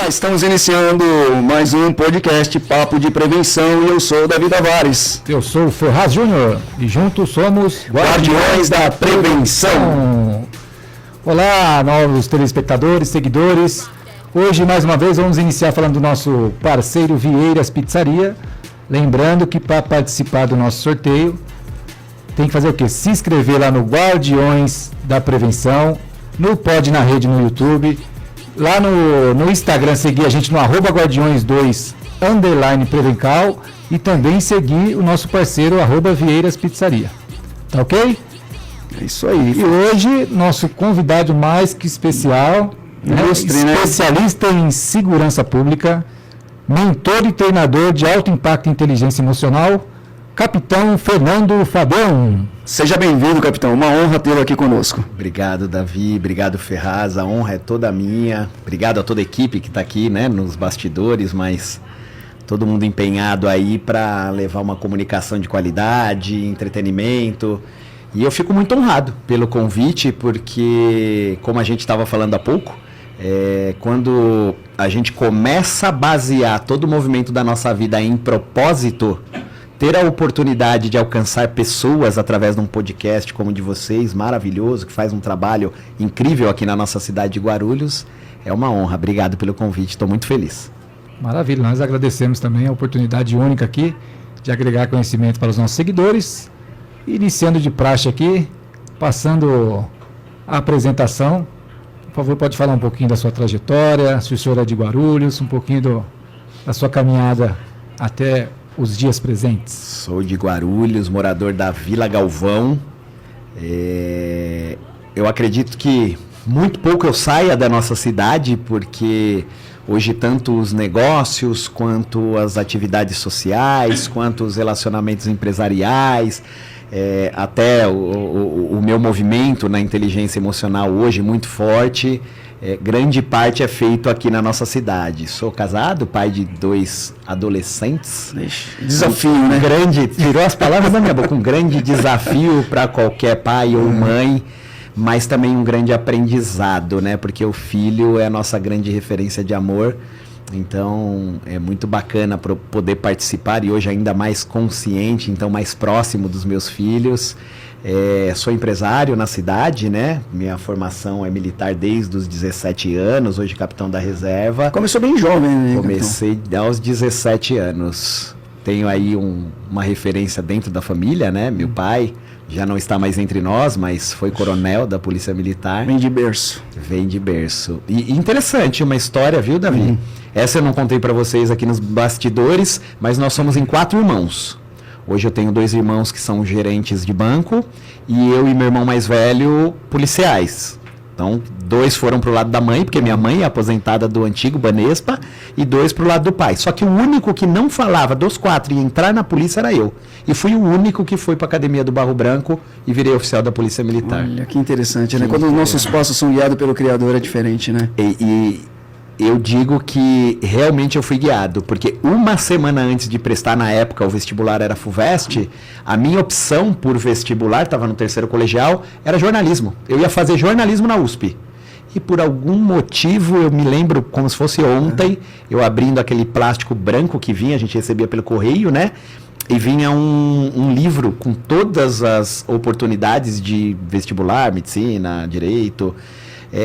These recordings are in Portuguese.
Olá, estamos iniciando mais um podcast Papo de Prevenção e eu sou o Davi Tavares. Eu sou o Ferraz Júnior e juntos somos Guardiões da Prevenção. Olá, novos telespectadores, seguidores. Hoje, mais uma vez, vamos iniciar falando do nosso parceiro Vieiras Pizzaria. Lembrando que para participar do nosso sorteio, tem que fazer o quê? Se inscrever lá no Guardiões da Prevenção, no Pod na Rede no YouTube, lá no Instagram seguir a gente no @guardiões2 _prevencal e também seguir o nosso parceiro @Vieiras Pizzaria. Tá ok? É isso aí. E hoje, nosso convidado mais que especial, especialista em segurança pública, mentor e treinador de alto impacto e inteligência emocional, Capitão Fernando Fabião. Seja bem-vindo, capitão. Uma honra tê-lo aqui conosco. Obrigado, Davi. Obrigado, Ferraz. A honra é toda minha. Obrigado a toda a equipe que está aqui, né, nos bastidores, mas todo mundo empenhado aí para levar uma comunicação de qualidade, entretenimento. E eu fico muito honrado pelo convite, porque, como a gente estava falando há pouco, quando a gente começa a basear todo o movimento da nossa vida em propósito, ter a oportunidade de alcançar pessoas através de um podcast como o de vocês, maravilhoso, que faz um trabalho incrível aqui na nossa cidade de Guarulhos, é uma honra. Obrigado pelo convite, estou muito feliz. Maravilha, nós agradecemos também a oportunidade única aqui de agregar conhecimento para os nossos seguidores. Iniciando de praxe aqui, passando a apresentação, por favor, pode falar um pouquinho da sua trajetória, se o senhor é de Guarulhos, um pouquinho da sua caminhada até os dias presentes. Sou de Guarulhos, morador da Vila Galvão. Eu acredito que muito pouco eu saia da nossa cidade, porque hoje tanto os negócios, quanto as atividades sociais, quanto os relacionamentos empresariais, até o meu movimento na inteligência emocional hoje muito forte, grande parte é feito aqui na nossa cidade. Sou casado, pai de 2 adolescentes. Desafio, né? Tirou as palavras da minha boca. Um grande desafio para qualquer pai ou mãe, mas também um grande aprendizado, né? Porque o filho é a nossa grande referência de amor. Então é muito bacana poder participar e hoje ainda mais consciente, então mais próximo dos meus filhos. Sou empresário na cidade, né? Minha formação é militar desde os 17 anos, hoje capitão da reserva. Começou bem jovem, né? Comecei aos 17 anos. Tenho aí uma referência dentro da família, né? Meu pai já não está mais entre nós, mas foi coronel da Polícia Militar. Vem de berço. Vem de berço. E interessante, uma história, viu, Davi? Essa eu não contei para vocês aqui nos bastidores, mas nós somos em 4 irmãos. Hoje eu tenho 2 irmãos que são gerentes de banco e eu e meu irmão mais velho, policiais. Então, 2 foram pro lado da mãe, porque minha mãe é aposentada do antigo Banespa, e 2 pro lado do pai. Só que o único que não falava dos 4 e entrar na polícia era eu. E fui o único que foi para a Academia do Barro Branco e virei oficial da Polícia Militar. Olha, que interessante, né? Quando os nossos passos são guiados pelo Criador é diferente, né? E eu digo que realmente eu fui guiado, porque uma semana antes de prestar, na época, o vestibular era FUVEST, a minha opção por vestibular, estava no 3º colegial, era jornalismo. Eu ia fazer jornalismo na USP. E por algum motivo, eu me lembro como se fosse ontem, eu abrindo aquele plástico branco que vinha, a gente recebia pelo correio, né? E vinha um livro com todas as oportunidades de vestibular, medicina, direito.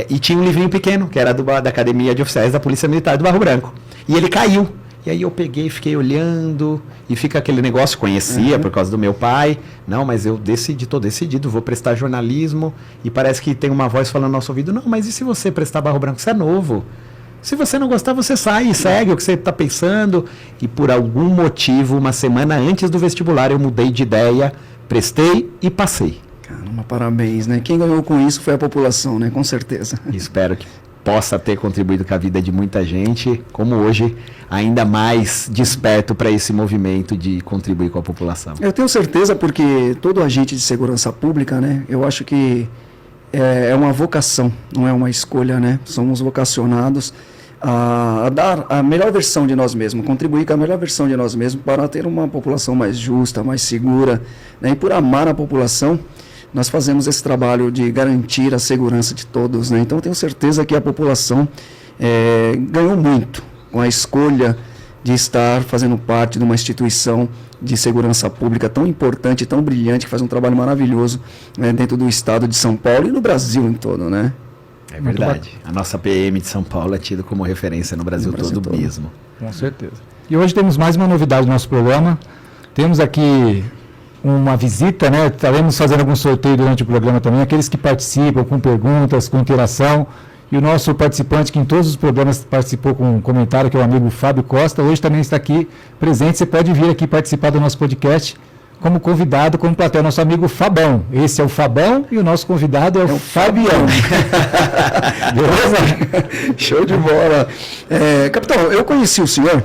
E tinha um livrinho pequeno, que era da Academia de Oficiais da Polícia Militar do Barro Branco. E ele caiu. E aí eu peguei, fiquei olhando, e fica aquele negócio, conhecia por causa do meu pai. Não, mas eu estou decidido, vou prestar jornalismo. E parece que tem uma voz falando no nosso ouvido, não, mas e se você prestar Barro Branco? Você é novo. Se você não gostar, você sai e segue o que você está pensando. E por algum motivo, uma semana antes do vestibular, eu mudei de ideia, prestei e passei. Caramba, parabéns, né? Quem ganhou com isso foi a população, né? Com certeza. Espero que possa ter contribuído com a vida de muita gente, como hoje, ainda mais desperto para esse movimento de contribuir com a população. Eu tenho certeza, porque todo agente de segurança pública, né? Eu acho que é uma vocação, não é uma escolha, né? Somos vocacionados a dar a melhor versão de nós mesmos, contribuir com a melhor versão de nós mesmos para ter uma população mais justa, mais segura, né? E por amar a população, nós fazemos esse trabalho de garantir a segurança de todos, né? Então, eu tenho certeza que a população ganhou muito com a escolha de estar fazendo parte de uma instituição de segurança pública tão importante, tão brilhante, que faz um trabalho maravilhoso dentro do estado de São Paulo e no Brasil em todo, né? É verdade. A nossa PM de São Paulo é tida como referência no Brasil todo mesmo. Com certeza. E hoje temos mais uma novidade no nosso programa. Temos aqui uma visita, né? Estaremos fazendo algum sorteio durante o programa também, aqueles que participam com perguntas, com interação. E o nosso participante, que em todos os programas participou com um comentário, que é o amigo Fábio Costa, hoje também está aqui presente. Você pode vir aqui participar do nosso podcast como convidado, como plateia, nosso amigo Fabão. Esse é o Fabão e o nosso convidado é o Fabião. Beleza? Show de bola. Capitão, eu conheci o senhor,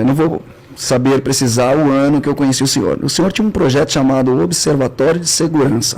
não vou saber precisar o ano que eu conheci o senhor. O senhor tinha um projeto chamado Observatório de Segurança.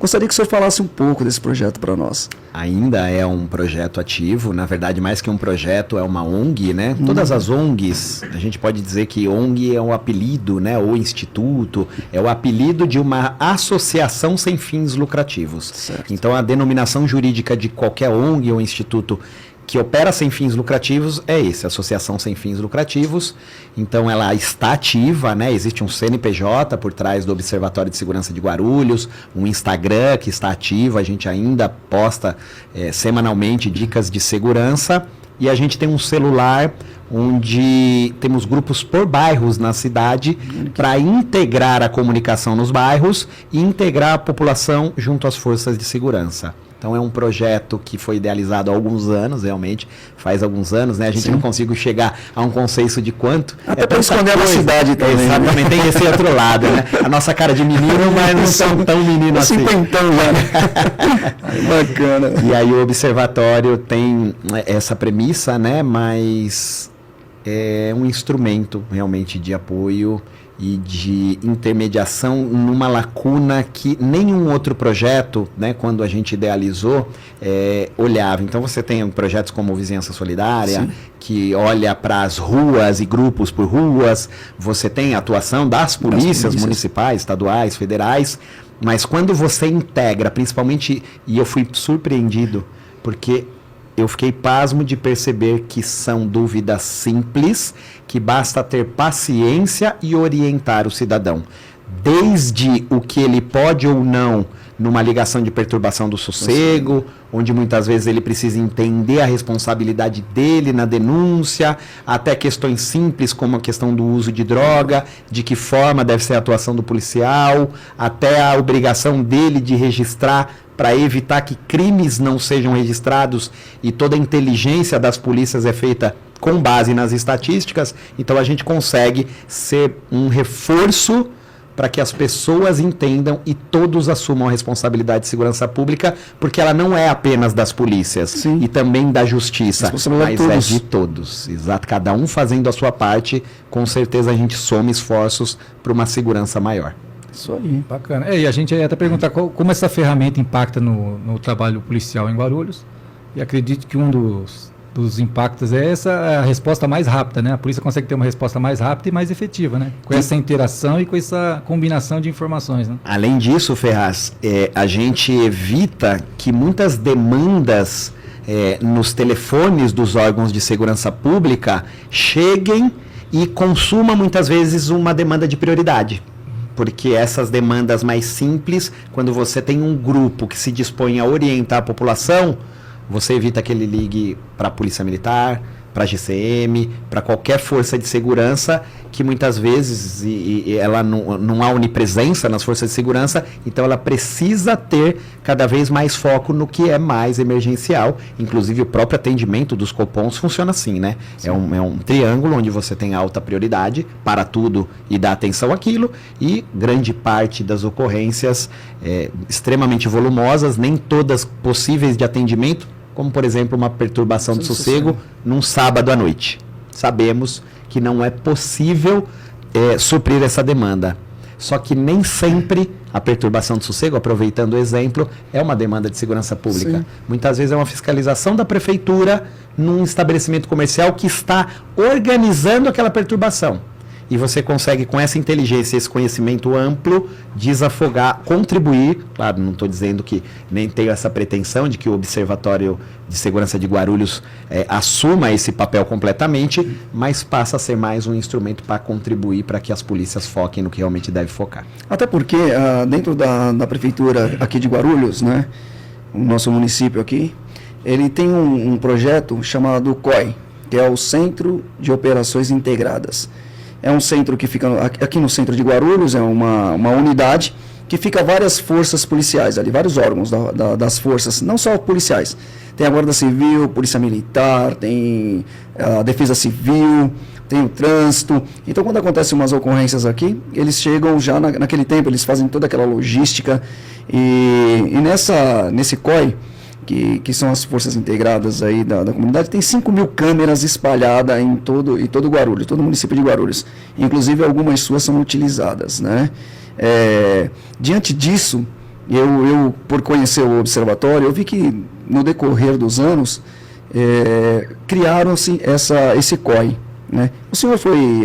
Gostaria que o senhor falasse um pouco desse projeto para nós. Ainda é um projeto ativo, na verdade, mais que um projeto, é uma ONG, né? Todas as ONGs, a gente pode dizer que ONG é um apelido, né? Ou instituto, é o apelido de uma associação sem fins lucrativos. Certo. Então, a denominação jurídica de qualquer ONG ou instituto que opera sem fins lucrativos é esse, Associação Sem Fins Lucrativos. Então ela está ativa, né? Existe um CNPJ por trás do Observatório de Segurança de Guarulhos, um Instagram que está ativo, a gente ainda posta semanalmente dicas de segurança, e a gente tem um celular onde temos grupos por bairros na cidade para integrar a comunicação nos bairros e integrar a população junto às forças de segurança. Então é um projeto que foi idealizado há alguns anos, realmente, faz alguns anos, né? A gente não conseguiu chegar a um consenso de quanto. Até para esconder a cidade também. Exatamente, tem esse outro lado, né? A nossa cara de menino, mas não são tão meninos assim. Cinquentão já, né? Bacana. E aí o observatório tem essa premissa, né? Mas é um instrumento realmente de apoio e de intermediação numa lacuna que nenhum outro projeto, né, quando a gente idealizou, olhava. Então você tem projetos como Vizinhança Solidária, sim, que olha para as ruas e grupos por ruas, você tem a atuação das polícias municipais, estaduais, federais, mas quando você integra, principalmente, e eu fui surpreendido, porque eu fiquei pasmo de perceber que são dúvidas simples, que basta ter paciência e orientar o cidadão. Desde o que ele pode ou não numa ligação de perturbação do sossego, onde muitas vezes ele precisa entender a responsabilidade dele na denúncia, até questões simples como a questão do uso de droga, de que forma deve ser a atuação do policial, até a obrigação dele de registrar para evitar que crimes não sejam registrados, e toda a inteligência das polícias é feita com base nas estatísticas. Então a gente consegue ser um reforço para que as pessoas entendam e todos assumam a responsabilidade de segurança pública, porque ela não é apenas das polícias, sim, e também da justiça, mas é de todos. Exato, cada um fazendo a sua parte, com certeza a gente soma esforços para uma segurança maior. Isso aí. Bacana. E a gente ia até perguntar como essa ferramenta impacta no trabalho policial em Guarulhos, e acredito que um dos impactos é a resposta mais rápida, né? A polícia consegue ter uma resposta mais rápida e mais efetiva, né? Com essa interação e com essa combinação de informações, né? Além disso, Ferraz, a gente evita que muitas demandas nos telefones dos órgãos de segurança pública cheguem e consumam muitas vezes uma demanda de prioridade. Porque essas demandas mais simples, quando você tem um grupo que se dispõe a orientar a população, você evita que ele ligue para a Polícia Militar, para a GCM, para qualquer força de segurança, que muitas vezes ela não há onipresença nas forças de segurança, então ela precisa ter cada vez mais foco no que é mais emergencial. Inclusive o próprio atendimento dos Copons funciona assim, né? É um triângulo onde você tem alta prioridade para tudo e dá atenção àquilo, e grande parte das ocorrências extremamente volumosas, nem todas possíveis de atendimento, como por exemplo uma perturbação de sossego num sábado à noite. Sabemos que não é possível suprir essa demanda. Só que nem sempre a perturbação de sossego, aproveitando o exemplo, é uma demanda de segurança pública. Sim. Muitas vezes é uma fiscalização da prefeitura num estabelecimento comercial que está organizando aquela perturbação. e você consegue, com essa inteligência, esse conhecimento amplo, desafogar, contribuir. Claro, não estou dizendo que nem tenho essa pretensão de que o Observatório de Segurança de Guarulhos assuma esse papel completamente, mas passa a ser mais um instrumento para contribuir para que as polícias foquem no que realmente deve focar. Até porque dentro da prefeitura aqui de Guarulhos, né, o nosso município aqui, ele tem um projeto chamado COI, que é o Centro de Operações Integradas. É um centro que fica aqui no centro de Guarulhos, é uma unidade que fica várias forças policiais ali, vários órgãos das forças, não só policiais. Tem a Guarda Civil, Polícia Militar, tem a Defesa Civil, tem o Trânsito. Então, quando acontecem umas ocorrências aqui, eles chegam já naquele tempo, eles fazem toda aquela logística. E nesse COI, que são as forças integradas aí da comunidade, tem 5.000 câmeras espalhadas em todo Guarulhos, todo o município de Guarulhos. Inclusive, algumas suas são utilizadas, né? Diante disso, eu, por conhecer o observatório, eu vi que no decorrer dos anos criaram-se esse COI, né? O senhor foi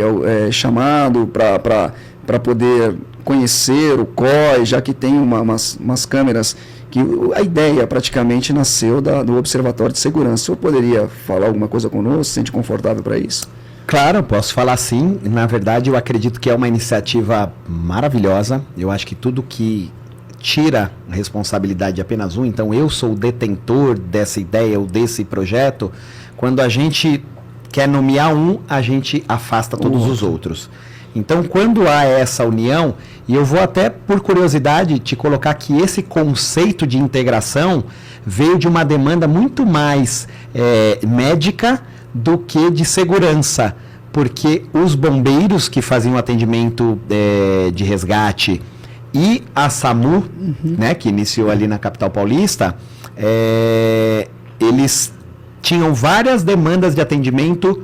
chamado para poder conhecer o COI, já que tem umas câmeras que a ideia praticamente nasceu do Observatório de Segurança. O senhor poderia falar alguma coisa conosco? Se sente confortável para isso? Claro, posso falar sim. Na verdade, eu acredito que é uma iniciativa maravilhosa. Eu acho que tudo que tira a responsabilidade de apenas um, então eu sou o detentor dessa ideia ou desse projeto, quando a gente quer nomear um, a gente afasta todos os outros. Então, quando há essa união, e eu vou até, por curiosidade, te colocar que esse conceito de integração veio de uma demanda muito mais médica do que de segurança, porque os bombeiros que faziam atendimento de resgate e a SAMU, né, que iniciou ali na capital paulista, eles tinham várias demandas de atendimento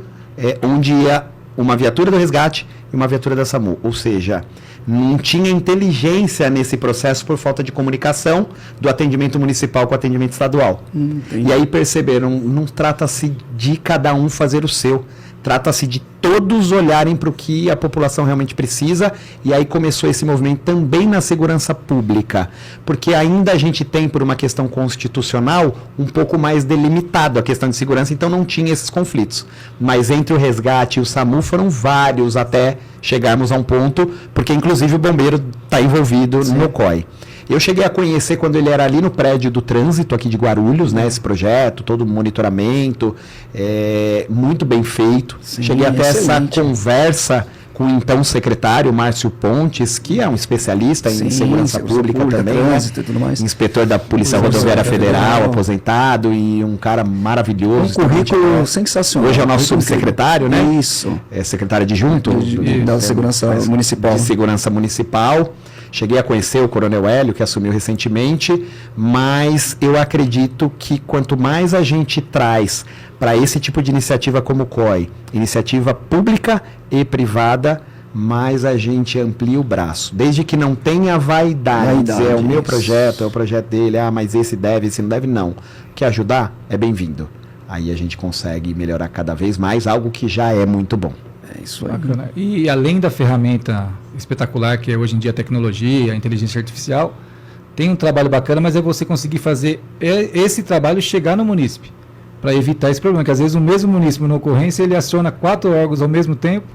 onde ia uma viatura do resgate e uma viatura da SAMU, ou seja, não tinha inteligência nesse processo por falta de comunicação do atendimento municipal com o atendimento estadual. E aí perceberam, não trata-se de cada um fazer o seu, trata-se de todos olharem para o que a população realmente precisa, e aí começou esse movimento também na segurança pública, porque ainda a gente tem, por uma questão constitucional, um pouco mais delimitado a questão de segurança, então não tinha esses conflitos. Mas entre o resgate e o SAMU foram vários até chegarmos a um ponto, porque inclusive o bombeiro está envolvido no COI. Eu cheguei a conhecer quando ele era ali no prédio do Trânsito, aqui de Guarulhos, né? Esse projeto, todo o monitoramento, muito bem feito. Sim, cheguei até essa conversa com o então secretário, Márcio Pontes, que é um especialista em segurança pública também, trânsito, né? E tudo mais. Inspetor da Polícia Rodoviária Federal, aposentado, e um cara maravilhoso. Um currículo sensacional. Hoje é o nosso subsecretário, né? Isso. É secretário adjunto da Segurança Municipal. De Segurança Municipal. Cheguei a conhecer o Coronel Hélio, que assumiu recentemente, mas eu acredito que quanto mais a gente traz para esse tipo de iniciativa como o COI, iniciativa pública e privada, mais a gente amplia o braço. Desde que não tenha vaidade, dizer, é o meu projeto, é o projeto dele, mas esse deve, esse não deve, não. Quer ajudar? É bem-vindo. Aí a gente consegue melhorar cada vez mais, algo que já é muito bom. É isso aí. Bacana. E além da ferramenta espetacular que é hoje em dia a tecnologia, a inteligência artificial, tem um trabalho bacana, mas é você conseguir fazer esse trabalho chegar no munícipe, para evitar esse problema, que às vezes o mesmo munícipe na ocorrência, ele aciona 4 órgãos ao mesmo tempo,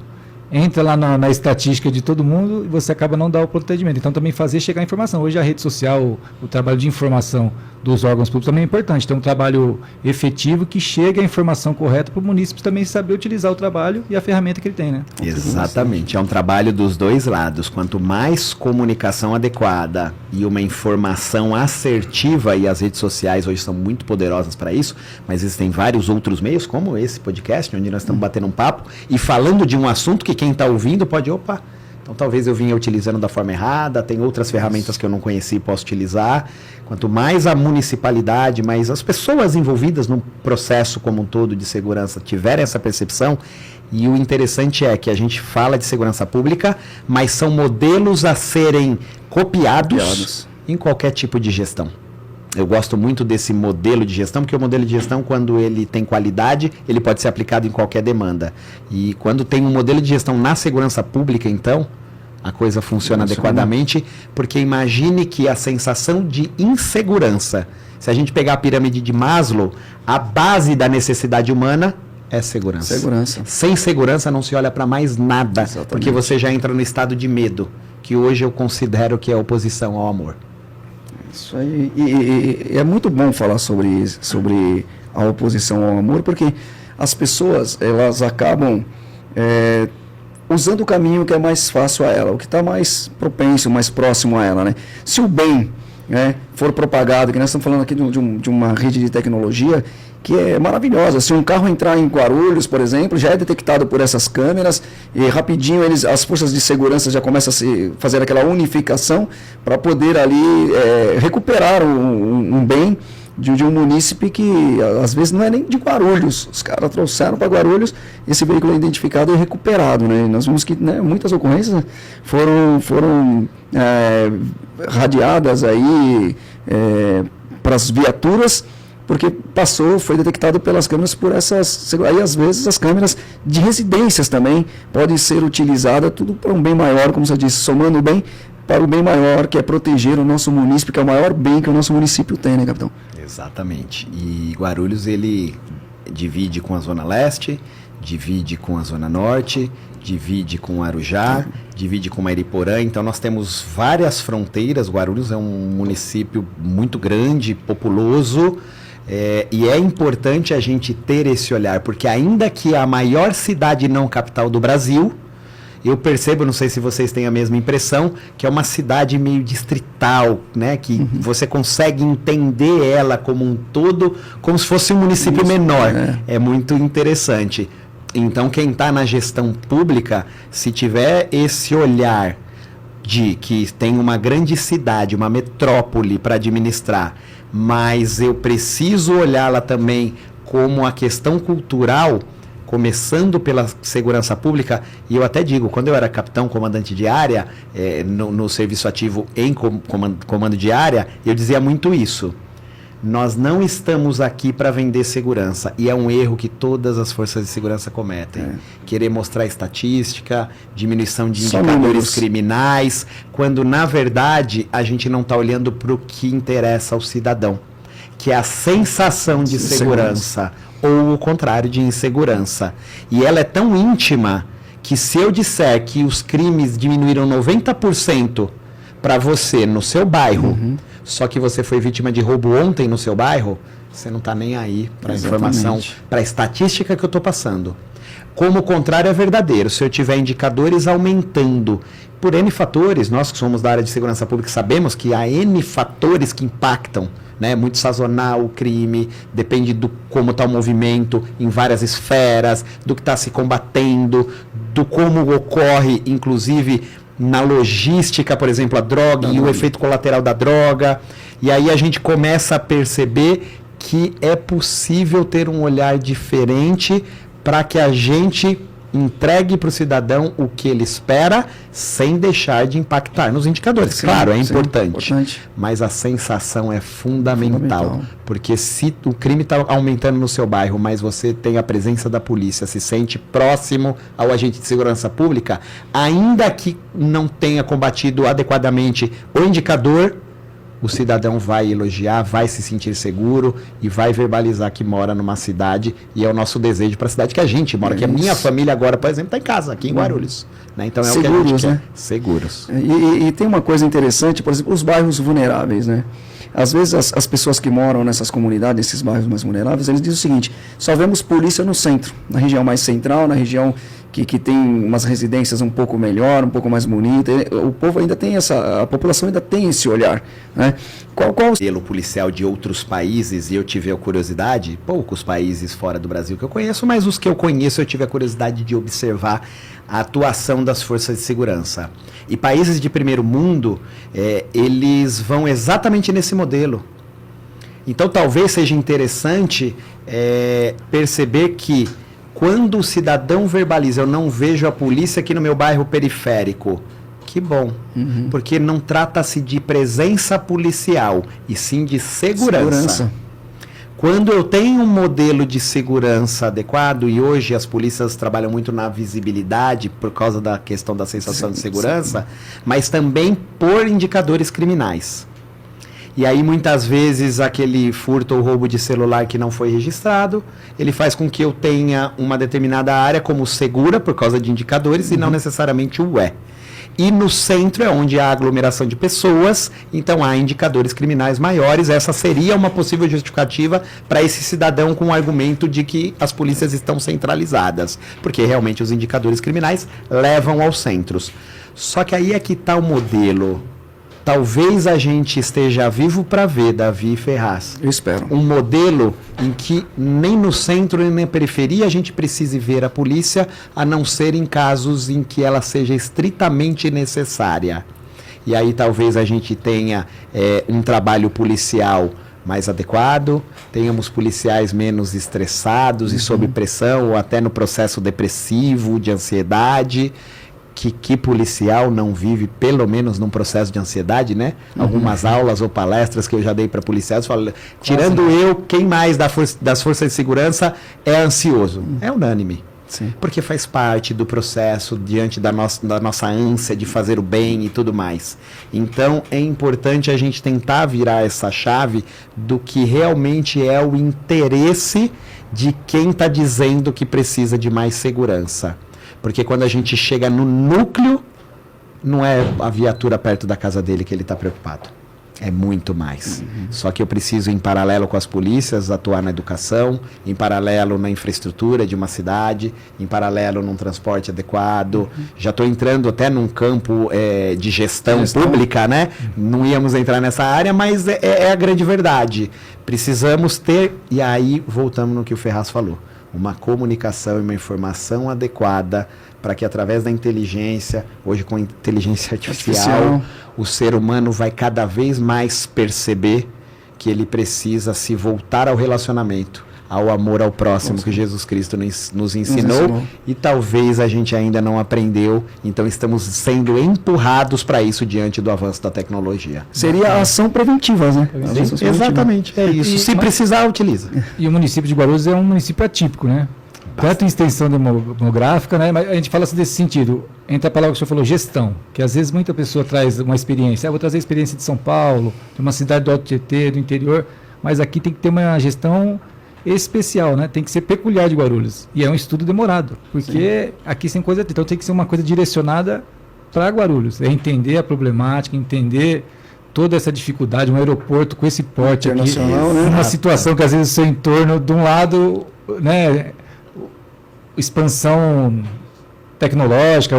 entra lá na estatística de todo mundo e você acaba não dando o procedimento. Então também fazer chegar a informação. Hoje a rede social, o trabalho de informação dos órgãos públicos também é importante. Tem um trabalho efetivo que chega a informação correta para o munícipe também saber utilizar o trabalho e a ferramenta que ele tem, né? Exatamente. É um trabalho dos dois lados. Quanto mais comunicação adequada e uma informação assertiva, e as redes sociais hoje são muito poderosas para isso, mas existem vários outros meios, como esse podcast, onde nós estamos batendo um papo e falando de um assunto que quem está ouvindo pode, então talvez eu vinha utilizando da forma errada, tem outras ferramentas que eu não conheci e posso utilizar. Quanto mais a municipalidade, mais as pessoas envolvidas no processo como um todo de segurança tiverem essa percepção, e o interessante é que a gente fala de segurança pública, mas são modelos a serem copiados em qualquer tipo de gestão. Eu gosto muito desse modelo de gestão, porque o modelo de gestão, quando ele tem qualidade, ele pode ser aplicado em qualquer demanda. E quando tem um modelo de gestão na segurança pública, então, a coisa funciona adequadamente, porque imagine que a sensação de insegurança, se a gente pegar a pirâmide de Maslow, a base da necessidade humana é segurança. Sem segurança não se olha para mais nada, exatamente, porque você já entra no estado de medo, que hoje eu considero que é oposição ao amor. Isso aí, e é muito bom falar sobre a oposição ao amor, porque as pessoas, elas acabam usando o caminho que é mais fácil a ela, o que está mais propenso, mais próximo a ela, né? Se o bem, né, for propagado, que nós estamos falando aqui de uma rede de tecnologia que é maravilhosa. Se um carro entrar em Guarulhos, por exemplo, já é detectado por essas câmeras e rapidinho as forças de segurança já começam a fazer aquela unificação para poder ali recuperar um bem de um munícipe que às vezes não é nem de Guarulhos. Os caras trouxeram para Guarulhos, esse veículo é identificado e recuperado, né? Nós vimos que, né, muitas ocorrências foram radiadas aí para as viaturas, porque foi detectado pelas câmeras por essas. Aí às vezes as câmeras de residências também podem ser utilizadas, tudo para um bem maior, como você disse, somando o bem para o bem maior, que é proteger o nosso município, que é o maior bem que o nosso município tem, né, capitão? Exatamente. E Guarulhos, ele divide com a Zona Leste, divide com a Zona Norte, divide com Arujá, divide com Mariporã. Então nós temos várias fronteiras. Guarulhos é um município muito grande, populoso, e é importante a gente ter esse olhar, porque ainda que a maior cidade não capital do Brasil, eu percebo, não sei se vocês têm a mesma impressão, que é uma cidade meio distrital, né? Que você consegue entender ela como um todo, como se fosse um município menor. É muito interessante. Então, quem está na gestão pública, se tiver esse olhar de que tem uma grande cidade, uma metrópole para administrar, mas eu preciso olhá-la também como a questão cultural, começando pela segurança pública. E eu até digo, quando eu era capitão, comandante de área, no serviço ativo em comando de área, eu dizia muito isso. Nós não estamos aqui para vender segurança, e é um erro que todas as forças de segurança cometem. Querer mostrar estatística, diminuição de indicadores criminais, quando na verdade a gente não está olhando para o que interessa ao cidadão, que é a sensação de segurança, ou o contrário, de insegurança. E ela é tão íntima que se eu disser que os crimes diminuíram 90% para você no seu bairro, só que você foi vítima de roubo ontem no seu bairro, você não está nem aí para a informação, para a estatística que eu estou passando. Como o contrário é verdadeiro, se eu tiver indicadores aumentando por N fatores, nós que somos da área de segurança pública sabemos que há N fatores que impactam, né? Muito sazonal o crime, depende do como está o movimento em várias esferas, do que está se combatendo, do como ocorre, inclusive, na logística, por exemplo, a droga e o efeito colateral da droga. E aí a gente começa a perceber que é possível ter um olhar diferente para que a gente entregue para o cidadão o que ele espera, sem deixar de impactar nos indicadores. Sim, claro, é importante, mas a sensação é fundamental. Porque se o crime está aumentando no seu bairro, mas você tem a presença da polícia, se sente próximo ao agente de segurança pública, ainda que não tenha combatido adequadamente o indicador, o cidadão vai elogiar, vai se sentir seguro e vai verbalizar que mora numa cidade, e é o nosso desejo para a cidade que a gente mora, que a minha família agora, por exemplo, está em casa, aqui em Guarulhos. Né? Então é seguros, o que a gente quer. Seguros. E tem uma coisa interessante, por exemplo, os bairros vulneráveis, né? Às vezes as pessoas que moram nessas comunidades, nesses bairros mais vulneráveis, eles dizem o seguinte: só vemos polícia no centro, na região mais central, na região que tem umas residências um pouco melhor, um pouco mais bonita. O povo ainda tem a população ainda tem esse olhar, né? Qual pelo policial de outros países, e eu tive a curiosidade, poucos países fora do Brasil que eu conheço, mas os que eu conheço eu tive a curiosidade de observar a atuação das forças de segurança. E países de primeiro mundo, eles vão exatamente nesse modelo. Então talvez seja interessante perceber que quando o cidadão verbaliza, eu não vejo a polícia aqui no meu bairro periférico, Que bom, porque não trata-se de presença policial, e sim de segurança. Quando eu tenho um modelo de segurança adequado, e hoje as polícias trabalham muito na visibilidade por causa da questão da sensação de segurança, mas também por indicadores criminais. E aí muitas vezes aquele furto ou roubo de celular que não foi registrado, ele faz com que eu tenha uma determinada área como segura por causa de indicadores e não necessariamente o é. E no centro é onde há aglomeração de pessoas, então há indicadores criminais maiores. Essa seria uma possível justificativa para esse cidadão com o argumento de que as polícias estão centralizadas, porque realmente os indicadores criminais levam aos centros. Só que aí é que está o modelo. Talvez a gente esteja vivo para ver, Davi Ferraz. Eu espero. Um modelo em que nem no centro nem na periferia a gente precise ver a polícia, a não ser em casos em que ela seja estritamente necessária. E aí talvez a gente tenha um trabalho policial mais adequado, tenhamos policiais menos estressados e sob pressão, ou até no processo depressivo, de ansiedade. Que policial não vive, pelo menos, num processo de ansiedade, né? Algumas aulas ou palestras que eu já dei para policiais, tirando eu, quem mais das forças de segurança é ansioso? É unânime. Sim. Porque faz parte do processo diante da nossa ânsia de fazer o bem e tudo mais. Então, é importante a gente tentar virar essa chave do que realmente é o interesse de quem está dizendo que precisa de mais segurança. Porque quando a gente chega no núcleo, não é a viatura perto da casa dele que ele está preocupado. É muito mais. Só que eu preciso, em paralelo com as polícias, atuar na educação, em paralelo na infraestrutura de uma cidade, em paralelo num transporte adequado. Já estou entrando até num campo de gestão pública, né? Não íamos entrar nessa área, mas é a grande verdade. Precisamos ter, e aí voltamos no que o Ferraz falou, uma comunicação e uma informação adequada para que através da inteligência, hoje com inteligência artificial, o ser humano vai cada vez mais perceber que ele precisa se voltar ao relacionamento, ao amor ao próximo que Jesus Cristo nos ensinou, e talvez a gente ainda não aprendeu, então estamos sendo empurrados para isso diante do avanço da tecnologia. Seria ação preventiva, né? Exatamente, é isso. Se precisar, utiliza. E o município de Guarulhos é um município atípico, né? Tanto em extensão demográfica, né? Mas a gente fala assim desse sentido. Entra a palavra que o senhor falou, gestão, que às vezes muita pessoa traz uma experiência. Vou trazer a experiência de São Paulo, de uma cidade do Alto Tietê, do interior, mas aqui tem que ter uma gestão especial, né? Tem que ser peculiar de Guarulhos. E é um estudo demorado, porque aqui sem coisa, então tem que ser uma coisa direcionada para Guarulhos. É entender a problemática, entender toda essa dificuldade, um aeroporto com esse porte aqui, né? uma situação que às vezes o seu entorno, de um lado, né, expansão tecnológica,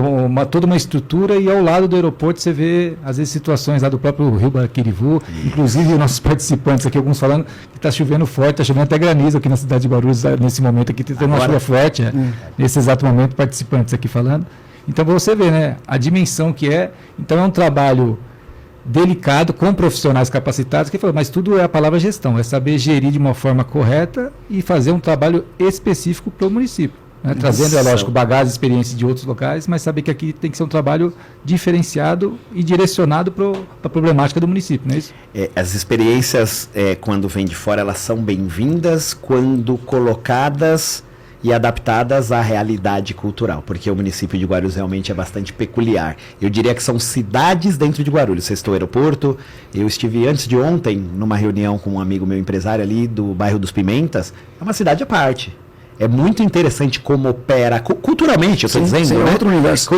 toda uma estrutura, e ao lado do aeroporto você vê, às vezes, situações lá do próprio Rio Baquirivu, inclusive os nossos participantes aqui, alguns falando que está chovendo forte, está chovendo até granizo aqui na cidade de Guarulhos, nesse momento aqui, tem uma chuva forte, nesse exato momento, participantes aqui falando. Então, você vê, né, a dimensão que é. Então, é um trabalho delicado, com profissionais capacitados, que falam, mas tudo é a palavra gestão, é saber gerir de uma forma correta e fazer um trabalho específico para o município. Né? Trazendo, é lógico, bagagem, experiência de outros locais, mas saber que aqui tem que ser um trabalho diferenciado e direcionado para a problemática do município, não é isso? As experiências, quando vêm de fora, elas são bem-vindas quando colocadas e adaptadas à realidade cultural, porque o município de Guarulhos realmente é bastante peculiar. Eu diria que são cidades dentro de Guarulhos. Sextou Aeroporto, eu estive antes de ontem numa reunião com um amigo meu empresário ali do bairro dos Pimentas, é uma cidade à parte. É muito interessante como opera, culturalmente, eu estou dizendo, sim, né? É outro universo.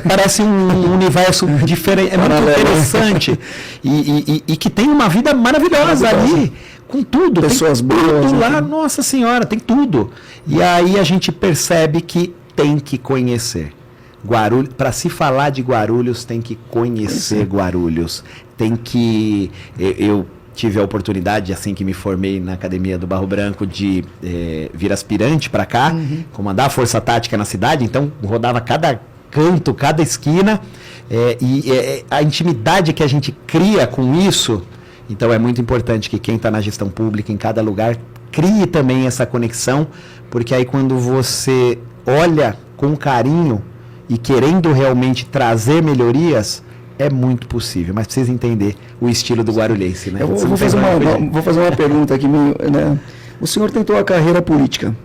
Parece um universo diferente, é muito interessante. E que tem uma vida maravilhosa ali, com tudo. Pessoas tem boas. Tudo lá, nossa senhora, tem tudo. E aí a gente percebe que tem que conhecer. Guarulhos, para se falar de Guarulhos, tem que conhecer Guarulhos. Tem que... Eu tive a oportunidade, assim que me formei na Academia do Barro Branco, de vir aspirante para cá, comandar a Força Tática na cidade, então rodava cada canto, cada esquina, a intimidade que a gente cria com isso, então é muito importante que quem está na gestão pública, em cada lugar, crie também essa conexão, porque aí quando você olha com carinho e querendo realmente trazer melhorias, é muito possível, mas precisa entender o estilo do guarulhense, né? Eu Você vou não fazer tem vou fazer uma pergunta aqui, né? O senhor tentou a carreira política.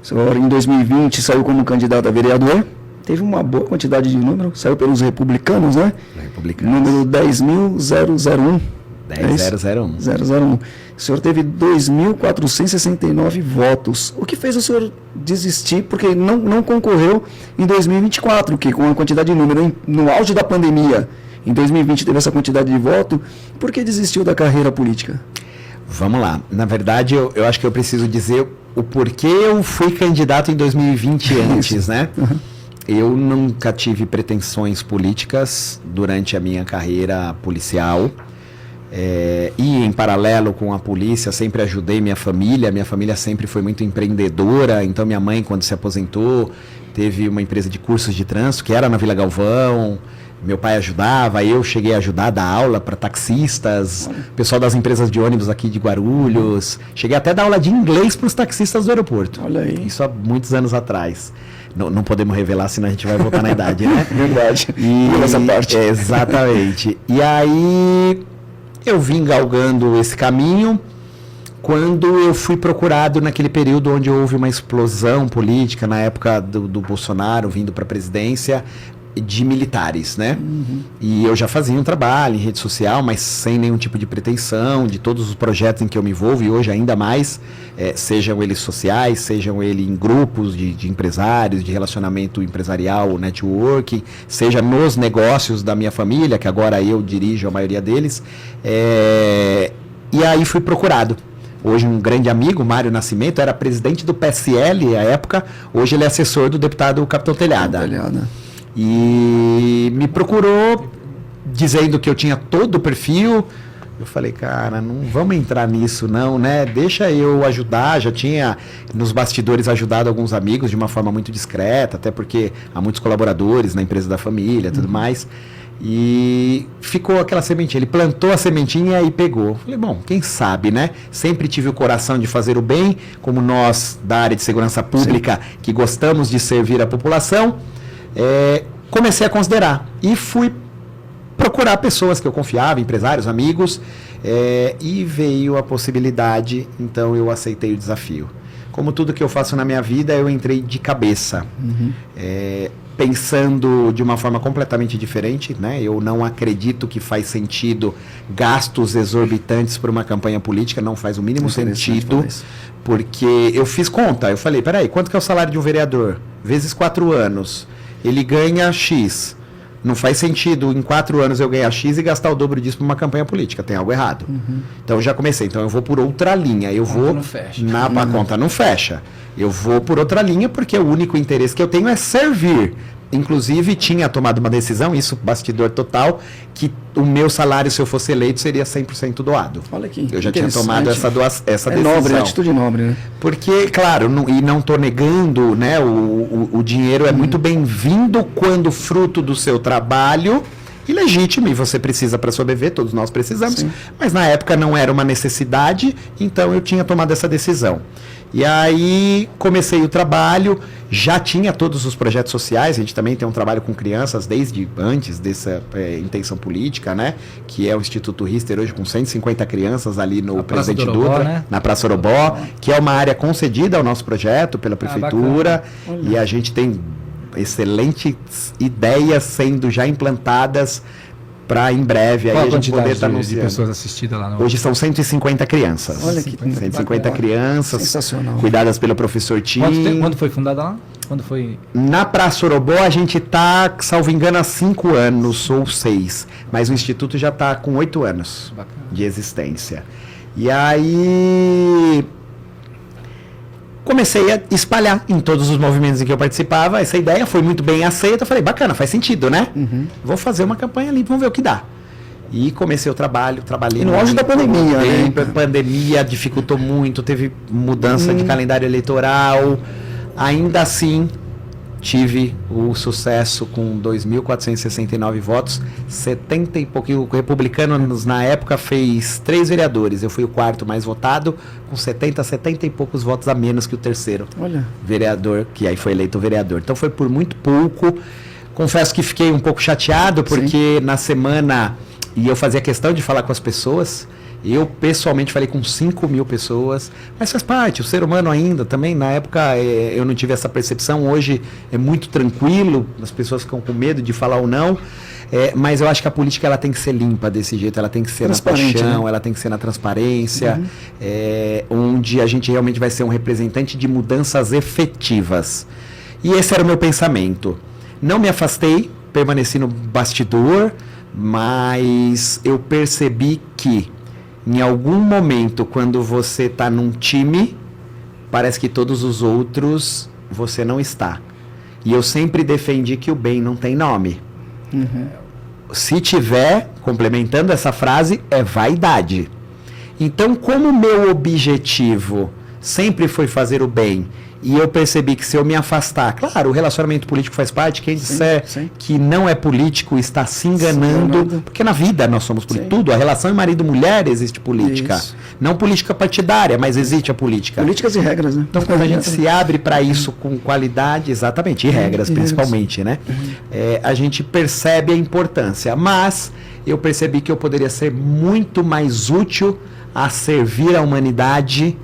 O senhor, em 2020, saiu como candidato a vereador. Teve uma boa quantidade de número. Saiu pelos republicanos, né? Republicanos. Número 10.001. 10001. 001. O senhor teve 2.469 votos. O que fez o senhor desistir? Porque não concorreu em 2024, que com a quantidade de número, no auge da pandemia, em 2020 teve essa quantidade de voto. Por que desistiu da carreira política? Vamos lá. Na verdade, eu acho que eu preciso dizer o porquê eu fui candidato em 2020 antes, né? Uhum. Eu nunca tive pretensões políticas durante a minha carreira policial. E em paralelo com a polícia, sempre ajudei minha família sempre foi muito empreendedora, então minha mãe, quando se aposentou, teve uma empresa de cursos de trânsito, que era na Vila Galvão, meu pai ajudava, eu cheguei a ajudar a dar aula para taxistas, pessoal das empresas de ônibus aqui de Guarulhos, cheguei até a dar aula de inglês para os taxistas do aeroporto. Olha aí. Isso há muitos anos atrás. Não podemos revelar, senão a gente vai voltar na idade, né? Verdade. E essa parte. Exatamente. E aí eu vim galgando esse caminho quando eu fui procurado naquele período onde houve uma explosão política, na época do Bolsonaro vindo para a presidência, de militares, né? Uhum. E eu já fazia um trabalho em rede social, mas sem nenhum tipo de pretensão, de todos os projetos em que eu me envolvo, e hoje ainda mais, sejam eles sociais, sejam eles em grupos de empresários, de relacionamento empresarial, networking, seja nos negócios da minha família, que agora eu dirijo a maioria deles, e aí fui procurado. Hoje um grande amigo, Mário Nascimento, era presidente do PSL à época, hoje ele é assessor do deputado Capitão Telhada. E me procurou dizendo que eu tinha todo o perfil. Eu falei, cara, não vamos entrar nisso não, né? Deixa eu ajudar. Já tinha nos bastidores ajudado alguns amigos de uma forma muito discreta, até porque há muitos colaboradores na empresa da família, tudo mais. E ficou aquela sementinha. Ele plantou a sementinha e pegou. Falei, bom, quem sabe, né? Sempre tive o coração de fazer o bem, como nós da área de segurança pública, sim, que gostamos de servir a população. Comecei a considerar e fui procurar pessoas que eu confiava, empresários, amigos, e veio a possibilidade, então eu aceitei o desafio. Como tudo que eu faço na minha vida, eu entrei de cabeça, pensando de uma forma completamente diferente, né? Eu não acredito que faz sentido gastos exorbitantes para uma campanha política, não faz o mínimo sentido, porque eu fiz conta, eu falei, peraí, quanto que é o salário de um vereador? Vezes 4 anos. Ele ganha X. Não faz sentido em 4 anos eu ganhar X e gastar o dobro disso para uma campanha política. Tem algo errado. Então eu já comecei. Então eu vou por outra linha. Eu vou. Não fecha. A conta não fecha. Eu vou por outra linha porque o único interesse que eu tenho é servir. Inclusive, tinha tomado uma decisão, isso bastidor total, que o meu salário, se eu fosse eleito, seria 100% doado. Olha aqui. Eu já tinha tomado essa decisão. Nobre, atitude nobre, né? Porque, claro, e não estou negando, né? O dinheiro é muito bem-vindo quando fruto do seu trabalho e legítimo, e você precisa para sobreviver, todos nós precisamos, sim, mas na época não era uma necessidade, então eu tinha tomado essa decisão. E aí comecei o trabalho, já tinha todos os projetos sociais, a gente também tem um trabalho com crianças desde antes dessa intenção política, né? Que é o Instituto Rister hoje com 150 crianças ali no Presidente Dutra, né? Na Praça Orobó, que é uma área concedida ao nosso projeto pela Prefeitura, e a gente tem excelentes ideias sendo já implantadas para em breve aí a gente poder estar de pessoas assistidas lá no... Hoje são 150 crianças. Olha que 150 crianças. Sensacional. Cuidadas pelo professor Tim. Quando foi fundada lá? Quando foi? Na Praça Orobó a gente está, salvo engano, há 5 anos ou 6. Mas o Instituto já está com 8 anos de existência. E aí comecei a espalhar em todos os movimentos em que eu participava. Essa ideia foi muito bem aceita. Eu falei, bacana, faz sentido, né? Vou fazer uma campanha ali, vamos ver o que dá. E comecei o trabalhei. E no auge da pandemia, né? A pandemia dificultou muito, teve mudança de calendário eleitoral. Ainda assim, tive o sucesso com 2.469 votos, 70 e pouquinho. O Republicanos, na época, fez 3 vereadores. Eu fui o 4º mais votado, com 70 e poucos votos a menos que o 3º vereador, que aí foi eleito vereador. Então foi por muito pouco, Confesso que fiquei um pouco chateado, porque na semana, e eu fazia questão de falar com as pessoas, eu pessoalmente falei com 5.000 pessoas, mas faz parte, o ser humano ainda também, na época eu não tive essa percepção, hoje é muito tranquilo, as pessoas ficam com medo de falar ou não, mas eu acho que a política ela tem que ser limpa desse jeito, ela tem que ser na paixão, né? Ela tem que ser na transparência, onde a gente realmente vai ser um representante de mudanças efetivas. E esse era o meu pensamento. Não me afastei, permaneci no bastidor, mas eu percebi que em algum momento, quando você está num time, parece que todos os outros você não está. E eu sempre defendi que o bem não tem nome. Se tiver, complementando essa frase, é vaidade. Então, como meu objetivo sempre foi fazer o bem, e eu percebi que se eu me afastar, claro, o relacionamento político faz parte, quem disser que não é político está se enganando, porque na vida nós somos políticos, tudo, a relação marido-mulher existe política, não política partidária, mas existe a política. Políticas e regras, né? Então quando a gente se abre para isso com qualidade, exatamente, e regras principalmente, né? A gente percebe a importância, mas eu percebi que eu poderia ser muito mais útil a servir a humanidade,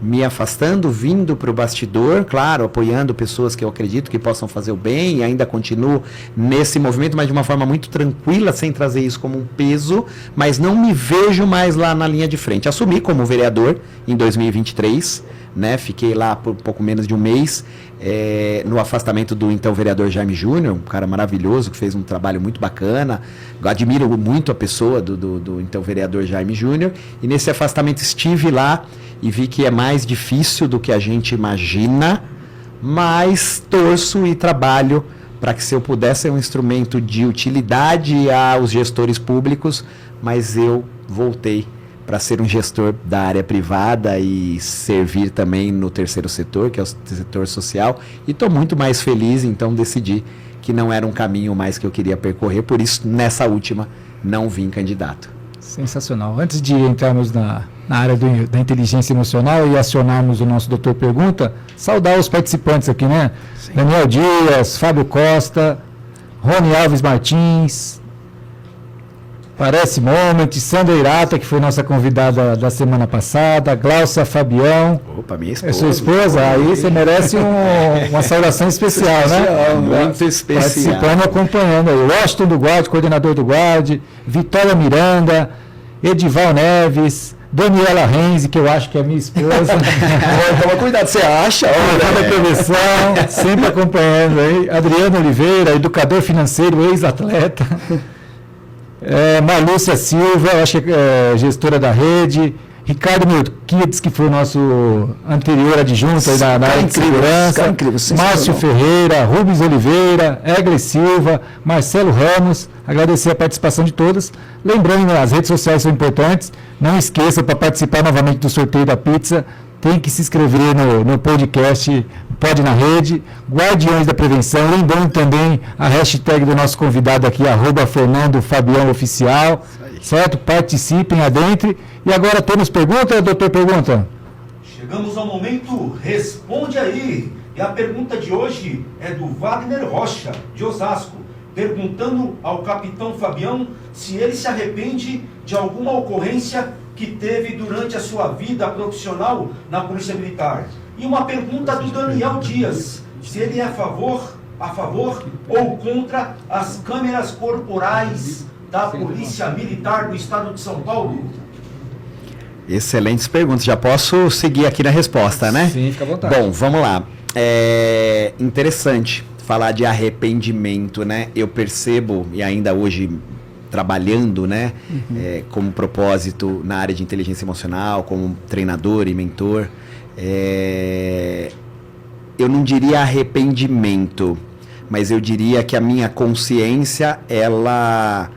me afastando, vindo para o bastidor, claro, apoiando pessoas que eu acredito que possam fazer o bem, e ainda continuo nesse movimento, mas de uma forma muito tranquila, sem trazer isso como um peso, mas não me vejo mais lá na linha de frente. Assumi como vereador em 2023, né? Fiquei lá por pouco menos de um mês, no afastamento do então vereador Jaime Júnior, um cara maravilhoso, que fez um trabalho muito bacana. Eu admiro muito a pessoa do então vereador Jaime Júnior, e nesse afastamento estive lá e vi que é mais difícil do que a gente imagina, mas torço e trabalho para que, se eu pudesse ser um instrumento de utilidade aos gestores públicos, mas eu voltei para ser um gestor da área privada e servir também no terceiro setor, que é o setor social, e estou muito mais feliz, então decidi que não era um caminho mais que eu queria percorrer, por isso nessa última não vim candidato. Sensacional. Antes de entrarmos na área da inteligência emocional e acionarmos o nosso Doutor Pergunta, saudar os participantes aqui, né? Sim. Daniel Dias, Fábio Costa, Rony Alves Martins, Parece Moment, Sandra Irata, que foi nossa convidada da semana passada, Glaucia Fabião. Opa, minha esposa. É sua esposa? Aí você merece uma saudação especial, né? Muito especial. Participando, acompanhando aí. Washington do Guard, coordenador do Guard, Vitória Miranda, Edival Neves, Daniela Renzi, que eu acho que é minha esposa. Toma cuidado, você acha? Olha, prevenção, sempre acompanhando aí. Adriano Oliveira, educador financeiro, ex-atleta. Marlúcia Silva, acho que é gestora da rede. Ricardo Melquides, que foi o nosso anterior adjunto aí da área de segurança. Márcio Ferreira, Rubens Oliveira, Egli Silva, Marcelo Ramos. Agradecer a participação de todos. Lembrando que as redes sociais são importantes. Não esqueça, para participar novamente do sorteio da pizza, tem que se inscrever no podcast Pode na Rede, Guardiões da Prevenção. Lembrando também a hashtag do nosso convidado aqui, @FernandoFabiãoOficial, certo? Participem, adentre. E agora temos pergunta, doutor Pergunta? Chegamos ao momento Responde Aí. E a pergunta de hoje é do Wagner Rocha, de Osasco, perguntando ao capitão Fabião se ele se arrepende de alguma ocorrência que teve durante a sua vida profissional na Polícia Militar. E uma pergunta do Daniel Dias, se ele é a favor ou contra as câmeras corporais da Polícia Militar do Estado de São Paulo. Excelentes perguntas. Já posso seguir aqui na resposta, né? Sim, fica à vontade. Bom, vamos lá. Interessante falar de arrependimento, né? Eu percebo, e ainda hoje trabalhando, né, como propósito na área de inteligência emocional, como treinador e mentor, eu não diria arrependimento, mas eu diria que a minha consciência, ela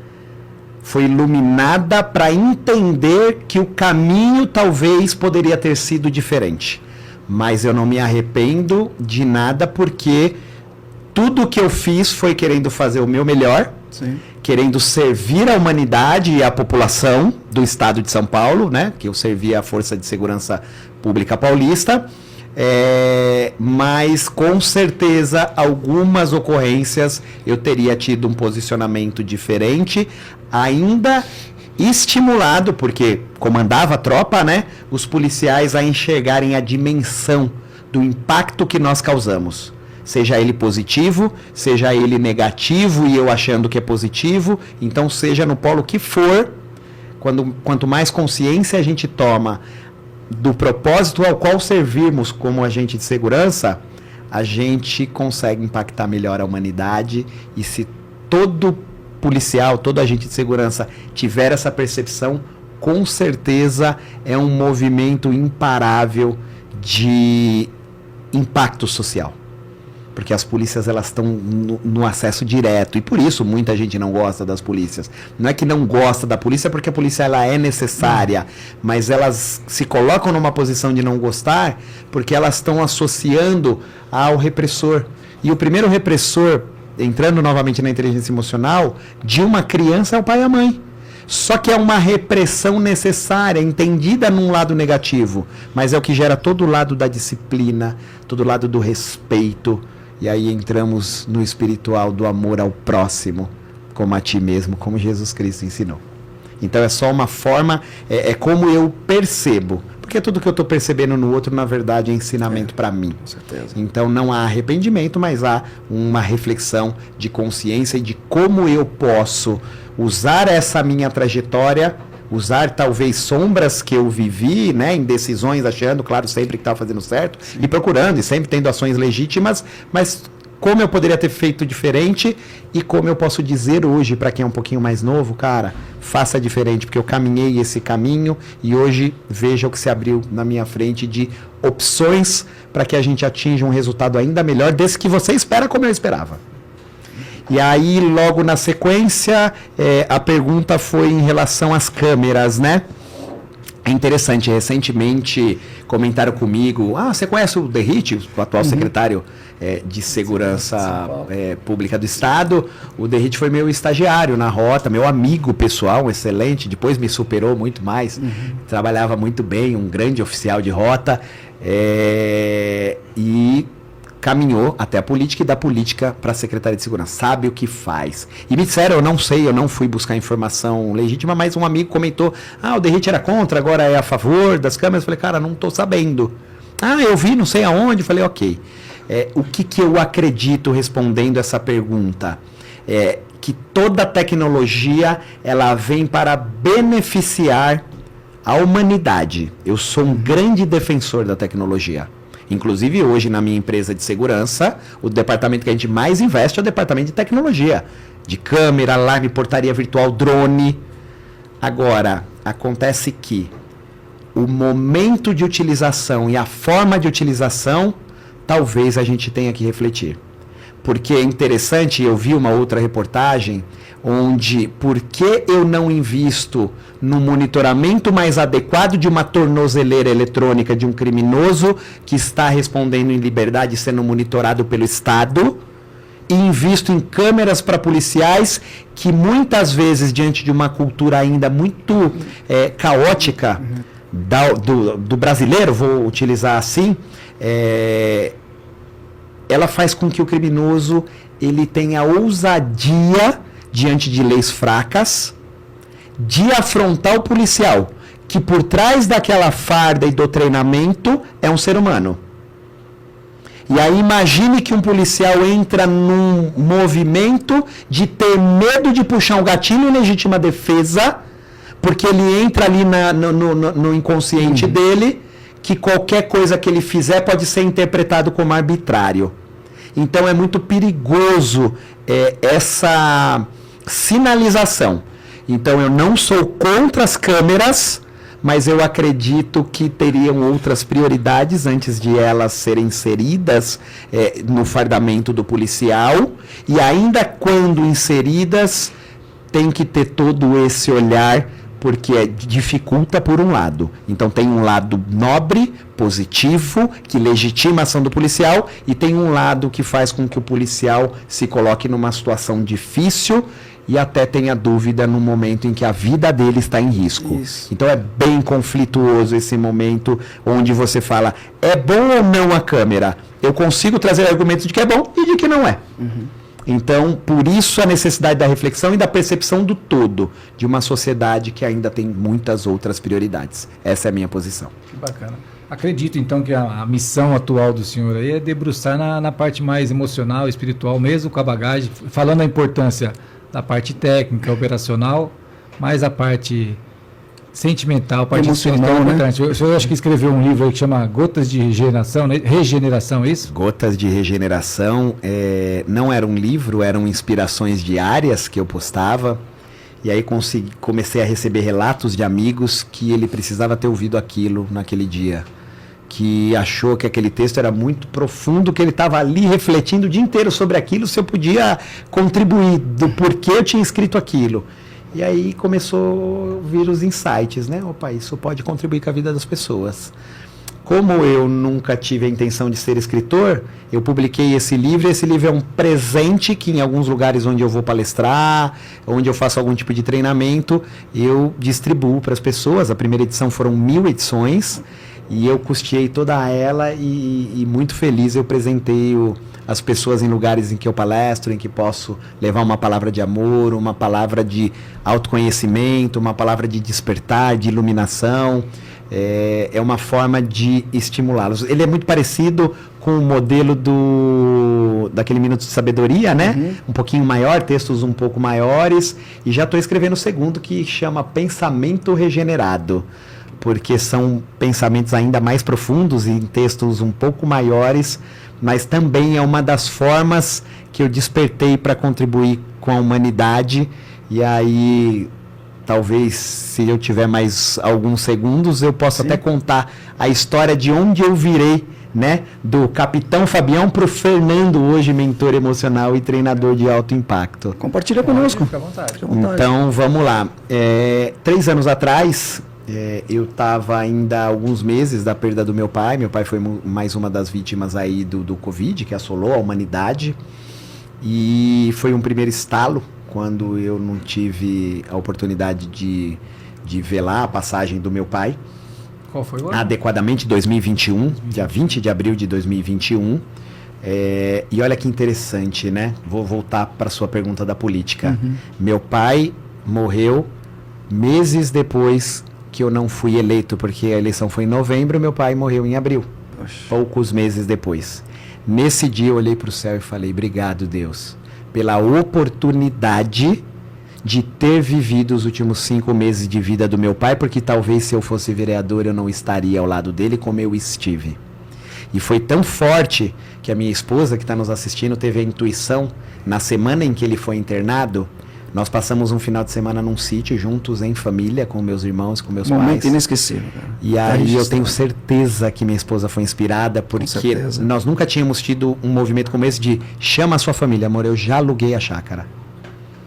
foi iluminada para entender que o caminho talvez poderia ter sido diferente. Mas eu não me arrependo de nada, porque tudo que eu fiz foi querendo fazer o meu melhor, sim, querendo servir a humanidade e a população do estado de São Paulo, né? Que eu servia a Força de Segurança Pública Paulista. mas com certeza algumas ocorrências eu teria tido um posicionamento diferente, ainda estimulado, porque comandava a tropa, né? Os policiais a enxergarem a dimensão do impacto que nós causamos. Seja ele positivo, seja ele negativo e eu achando que é positivo. Então, seja no polo que for, quanto mais consciência a gente toma do propósito ao qual servirmos como agente de segurança, a gente consegue impactar melhor a humanidade. E se todo policial, todo agente de segurança tiver essa percepção, com certeza é um movimento imparável de impacto social. Porque as polícias, elas estão no acesso direto, e por isso muita gente não gosta das polícias. Não é que não gosta da polícia porque a polícia ela é necessária, mas elas se colocam numa posição de não gostar porque elas estão associando ao repressor. E o primeiro repressor, entrando novamente na inteligência emocional, de uma criança é o pai e a mãe. Só que é uma repressão necessária, entendida num lado negativo, mas é o que gera todo o lado da disciplina, todo o lado do respeito. E aí entramos no espiritual do amor ao próximo, como a ti mesmo, como Jesus Cristo ensinou. Então é só uma forma, é como eu percebo. Porque tudo que eu estou percebendo no outro, na verdade, é ensinamento para mim. Com certeza. Então não há arrependimento, mas há uma reflexão de consciência e de como eu posso usar essa minha trajetória, usar talvez sombras que eu vivi, né, indecisões, achando, claro, sempre que estava fazendo certo, e procurando, e sempre tendo ações legítimas, mas como eu poderia ter feito diferente e como eu posso dizer hoje para quem é um pouquinho mais novo, cara, faça diferente, porque eu caminhei esse caminho e hoje veja o que se abriu na minha frente de opções para que a gente atinja um resultado ainda melhor desse que você espera como eu esperava. E aí, logo na sequência, a pergunta foi em relação às câmeras, né? É interessante, recentemente comentaram comigo, você conhece o Derrite, o atual secretário de Segurança Pública do Estado? O Derrite foi meu estagiário na rota, meu amigo pessoal, excelente, depois me superou muito mais, trabalhava muito bem, um grande oficial de rota, e caminhou até a política e da política para a Secretaria de Segurança, sabe o que faz. E me disseram, eu não sei, eu não fui buscar informação legítima, mas um amigo comentou, o Derrite era contra, agora é a favor das câmeras. Eu falei, cara, não estou sabendo. Eu vi, não sei aonde. Eu falei, ok. O que eu acredito respondendo essa pergunta? Que toda tecnologia, ela vem para beneficiar a humanidade. Eu sou um grande defensor da tecnologia. Inclusive, hoje, na minha empresa de segurança, o departamento que a gente mais investe é o departamento de tecnologia. De câmera, alarme, portaria virtual, drone. Agora, acontece que o momento de utilização e a forma de utilização, talvez a gente tenha que refletir. Porque é interessante, eu vi uma outra reportagem, onde, por que eu não invisto no monitoramento mais adequado de uma tornozeleira eletrônica de um criminoso que está respondendo em liberdade, sendo monitorado pelo Estado, e invisto em câmeras para policiais que muitas vezes, diante de uma cultura ainda muito caótica do brasileiro, vou utilizar assim, ela faz com que o criminoso ele tenha ousadia diante de leis fracas, de afrontar o policial, que por trás daquela farda e do treinamento é um ser humano. E aí imagine que um policial entra num movimento de ter medo de puxar um gatilho em legítima defesa, porque ele entra ali no inconsciente dele, que qualquer coisa que ele fizer pode ser interpretado como arbitrário. Então é muito perigoso essa sinalização. Então eu não sou contra as câmeras, mas eu acredito que teriam outras prioridades antes de elas serem inseridas no fardamento do policial, e ainda quando inseridas tem que ter todo esse olhar, porque dificulta por um lado. Então tem um lado nobre, positivo, que legitima a ação do policial, e tem um lado que faz com que o policial se coloque numa situação difícil e até tenha dúvida no momento em que a vida dele está em risco. Isso. Então é bem conflituoso esse momento onde você fala, é bom ou não a câmera? Eu consigo trazer argumentos de que é bom e de que não é. Então, por isso a necessidade da reflexão e da percepção do todo, de uma sociedade que ainda tem muitas outras prioridades. Essa é a minha posição. Que bacana. Acredito, então, que a missão atual do senhor aí é debruçar na parte mais emocional, espiritual, mesmo com a bagagem, falando a importância da parte técnica, operacional, mas a parte sentimental, a parte Emocional, espiritual é né? importante. O senhor acho que escreveu um livro aí que chama Gotas de Regeneração, né? Regeneração, é isso? Gotas de Regeneração não era um livro, eram inspirações diárias que eu postava. E aí comecei a receber relatos de amigos que ele precisava ter ouvido aquilo naquele dia. Que achou que aquele texto era muito profundo, que ele estava ali refletindo o dia inteiro sobre aquilo, se eu podia contribuir do porquê eu tinha escrito aquilo. E aí começou a vir os insights, né? Opa, isso pode contribuir com a vida das pessoas. Como eu nunca tive a intenção de ser escritor, eu publiquei esse livro. Esse livro é um presente que em alguns lugares onde eu vou palestrar, onde eu faço algum tipo de treinamento, eu distribuo para as pessoas. A primeira edição foram 1000 edições e eu custeei toda ela e muito feliz eu presenteio as pessoas em lugares em que eu palestro, em que posso levar uma palavra de amor, uma palavra de autoconhecimento, uma palavra de despertar, de iluminação. É uma forma de estimulá-los. Ele é muito parecido com o modelo daquele Minuto de Sabedoria, né? Um pouquinho maior, textos um pouco maiores. E já estou escrevendo o segundo, que chama Pensamento Regenerado, porque são pensamentos ainda mais profundos e em textos um pouco maiores, mas também é uma das formas que eu despertei para contribuir com a humanidade. E aí, talvez, se eu tiver mais alguns segundos, eu possa até contar a história de onde eu virei, né? Do Capitão Fabião para o Fernando, hoje mentor emocional e treinador de alto impacto. Compartilha conosco. Fica à vontade. Fica à vontade. Então, vamos lá. 3 anos atrás, eu estava ainda há alguns meses da perda do meu pai. Meu pai foi mais uma das vítimas aí do Covid, que assolou a humanidade. E foi um primeiro estalo, quando eu não tive a oportunidade de velar a passagem do meu pai. Qual foi o ano? Adequadamente 2021, dia 20 de abril de 2021. E olha que interessante, né? Vou voltar para a sua pergunta da política. Meu pai morreu meses depois que eu não fui eleito, porque a eleição foi em novembro, meu pai morreu em abril, poucos meses depois. Nesse dia eu olhei para o céu e falei, obrigado, Deus, pela oportunidade de ter vivido os últimos 5 meses de vida do meu pai, porque talvez se eu fosse vereador eu não estaria ao lado dele como eu estive. E foi tão forte que a minha esposa, que está nos assistindo, teve a intuição, na semana em que ele foi internado, nós passamos um final de semana num sítio juntos, em família, com meus irmãos, com meus Momento pais. inesquecível, cara. E aí eu tenho certeza que minha esposa foi inspirada, porque nós nunca tínhamos tido um movimento como esse de chama a sua família. Amor, eu já aluguei a chácara.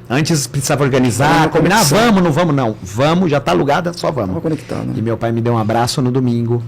Antes precisava organizar, combinar, vamos, não vamos, não. Vamos, já está alugada, só vamos. Estava conectado, né? E meu pai me deu um abraço no domingo,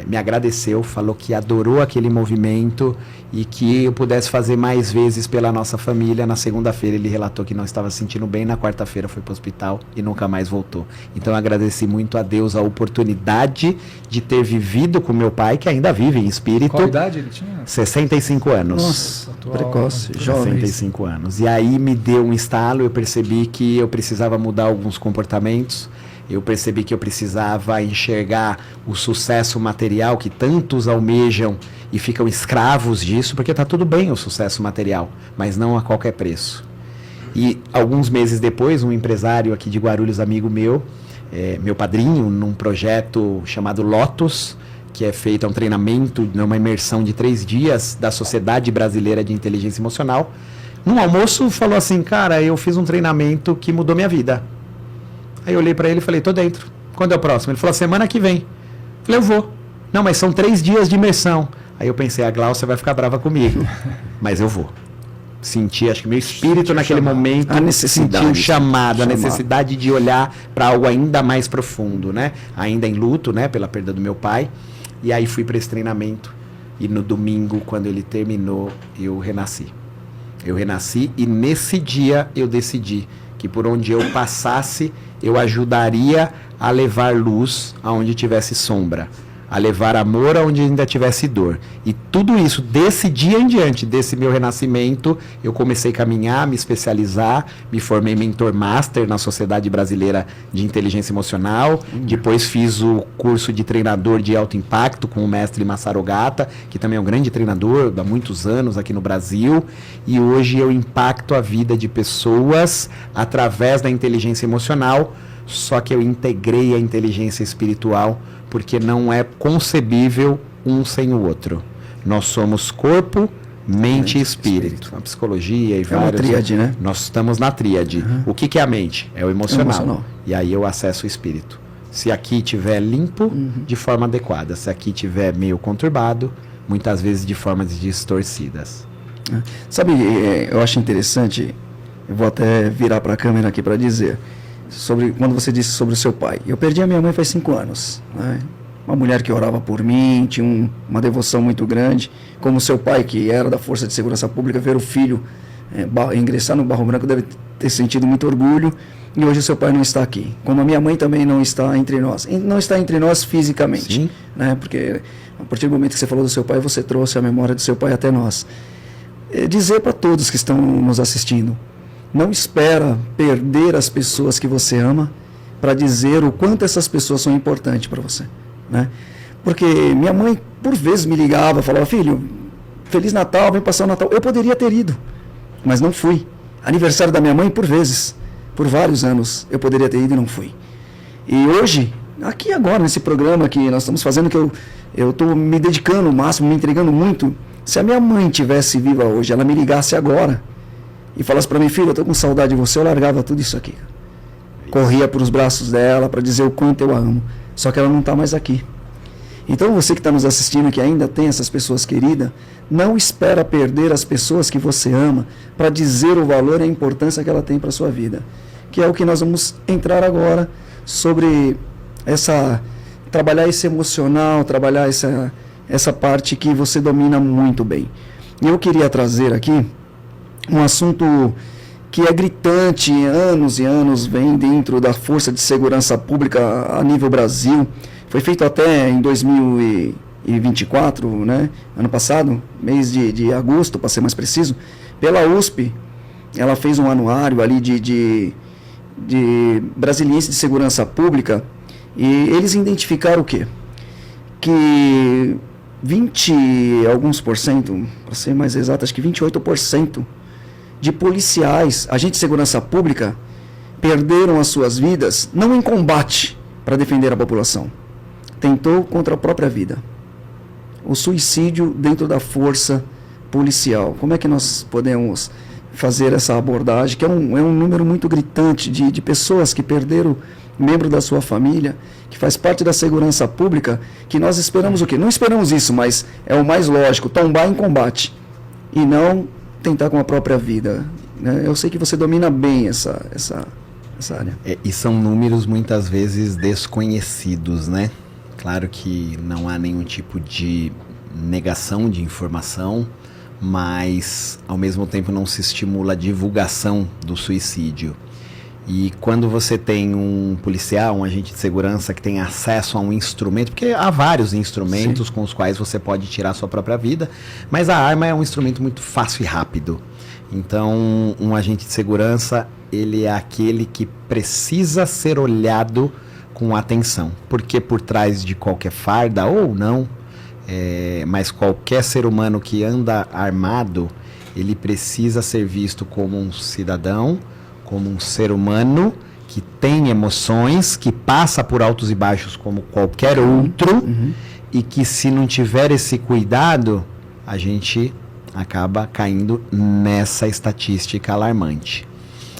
me agradeceu, falou que adorou aquele movimento e que eu pudesse fazer mais vezes pela nossa família. Na segunda-feira ele relatou que não estava se sentindo bem, na quarta-feira foi para o hospital e nunca mais voltou. Então eu agradeci muito a Deus a oportunidade de ter vivido com meu pai, que ainda vive em espírito. Qual idade ele tinha? 65 anos. Nossa, Atual, precoce, jovem. 65 anos. E aí me deu um estalo, eu percebi que eu precisava mudar alguns comportamentos. Eu percebi que eu precisava enxergar o sucesso material que tantos almejam e ficam escravos disso, porque está tudo bem o sucesso material, mas não a qualquer preço. E alguns meses depois, um empresário aqui de Guarulhos, amigo meu, meu padrinho, num projeto chamado Lotus, que é feito um treinamento, numa imersão de 3 dias da Sociedade Brasileira de Inteligência Emocional, num almoço falou assim, cara, eu fiz um treinamento que mudou minha vida. Aí eu olhei pra ele e falei, tô dentro. Quando é o próximo? Ele falou, semana que vem. Eu falei, eu vou. Não, mas são 3 dias de imersão. Aí eu pensei, a Glaucia vai ficar brava comigo. Mas eu vou. Senti, acho que meu espírito naquele momento A necessidade. sentiu um chamado, a necessidade de olhar para algo ainda mais profundo, né? Ainda em luto, né? Pela perda do meu pai. E aí fui para esse treinamento. E no domingo, quando ele terminou, eu renasci. Eu renasci e nesse dia eu decidi que por onde eu passasse, eu ajudaria a levar luz aonde tivesse sombra, a levar amor aonde ainda tivesse dor. E tudo isso, desse dia em diante, desse meu renascimento, eu comecei a caminhar, me especializar, me formei mentor master na Sociedade Brasileira de Inteligência Emocional, depois fiz o curso de treinador de alto impacto com o mestre Masaru Gata, que também é um grande treinador há muitos anos aqui no Brasil, e hoje eu impacto a vida de pessoas através da inteligência emocional, só que eu integrei a inteligência espiritual, porque não é concebível um sem o outro. Nós somos corpo, mente e espírito. A psicologia e vários... uma tríade, né? Nós estamos na tríade. O que é a mente? É o emocional. emocional. E aí eu acesso o espírito. Se aqui estiver limpo, de forma adequada. Se aqui estiver meio conturbado, muitas vezes de formas distorcidas. Sabe, eu acho interessante, eu vou até virar para a câmera aqui para dizer, sobre quando você disse sobre o seu pai. Eu perdi a minha mãe faz 5 anos, né? Uma mulher que orava por mim, tinha uma devoção muito grande, como seu pai, que era da Força de Segurança Pública, ver o filho ingressar no Barro Branco deve ter sentido muito orgulho, e hoje o seu pai não está aqui. Como a minha mãe também não está entre nós. Não está entre nós fisicamente, Sim. né? Porque a partir do momento que você falou do seu pai, você trouxe a memória do seu pai até nós. Dizer para todos que estão nos assistindo, não espera perder as pessoas que você ama para dizer o quanto essas pessoas são importantes para você, né? Porque minha mãe, por vezes, me ligava, falava, filho, Feliz Natal, vem passar o Natal. Eu poderia ter ido, mas não fui. Aniversário da minha mãe, por vezes, por vários anos, eu poderia ter ido e não fui. E hoje, aqui agora, nesse programa que nós estamos fazendo, que eu estou me dedicando o máximo, me entregando muito, se a minha mãe tivesse viva hoje, ela me ligasse agora e falasse para mim, filho, eu estou com saudade de você, eu largava tudo isso aqui. Corria para os braços dela para dizer o quanto eu a amo. Só que ela não está mais aqui. Então você que está nos assistindo, que ainda tem essas pessoas queridas, não espera perder as pessoas que você ama para dizer o valor e a importância que ela tem para a sua vida. Que é o que nós vamos entrar agora sobre trabalhar esse emocional, trabalhar essa parte que você domina muito bem. E eu queria trazer aqui um assunto que é gritante, anos e anos vem dentro da Força de Segurança Pública a nível Brasil. Foi feito até em 2024, né? Ano passado, mês de agosto, para ser mais preciso, pela USP. Ela fez um anuário ali de brasiliense de segurança pública, e eles identificaram o quê? Que 20 alguns por cento, para ser mais exato, acho que 28% de policiais, agentes de segurança pública, perderam as suas vidas, não em combate para defender a população, tentou contra a própria vida. O suicídio dentro da força policial. Como é que nós podemos fazer essa abordagem, que é um número muito gritante de pessoas que perderam membro da sua família, que faz parte da segurança pública, que nós esperamos o quê? Não esperamos isso, mas é o mais lógico, tombar em combate, e não tentar com a própria vida, né? Eu sei que você domina bem essa área. E são números muitas vezes desconhecidos, né? Claro que não há nenhum tipo de negação de informação, mas ao mesmo tempo não se estimula a divulgação do suicídio. E quando você tem um policial, um agente de segurança que tem acesso a um instrumento, porque há vários instrumentos com os quais você pode tirar sua própria vida, mas a arma é um instrumento muito fácil e rápido. Então, um agente de segurança, ele é aquele que precisa ser olhado com atenção, porque por trás de qualquer farda, ou não, mas qualquer ser humano que anda armado, ele precisa ser visto como um cidadão, como um ser humano que tem emoções, que passa por altos e baixos como qualquer outro, e que se não tiver esse cuidado, a gente acaba caindo nessa estatística alarmante.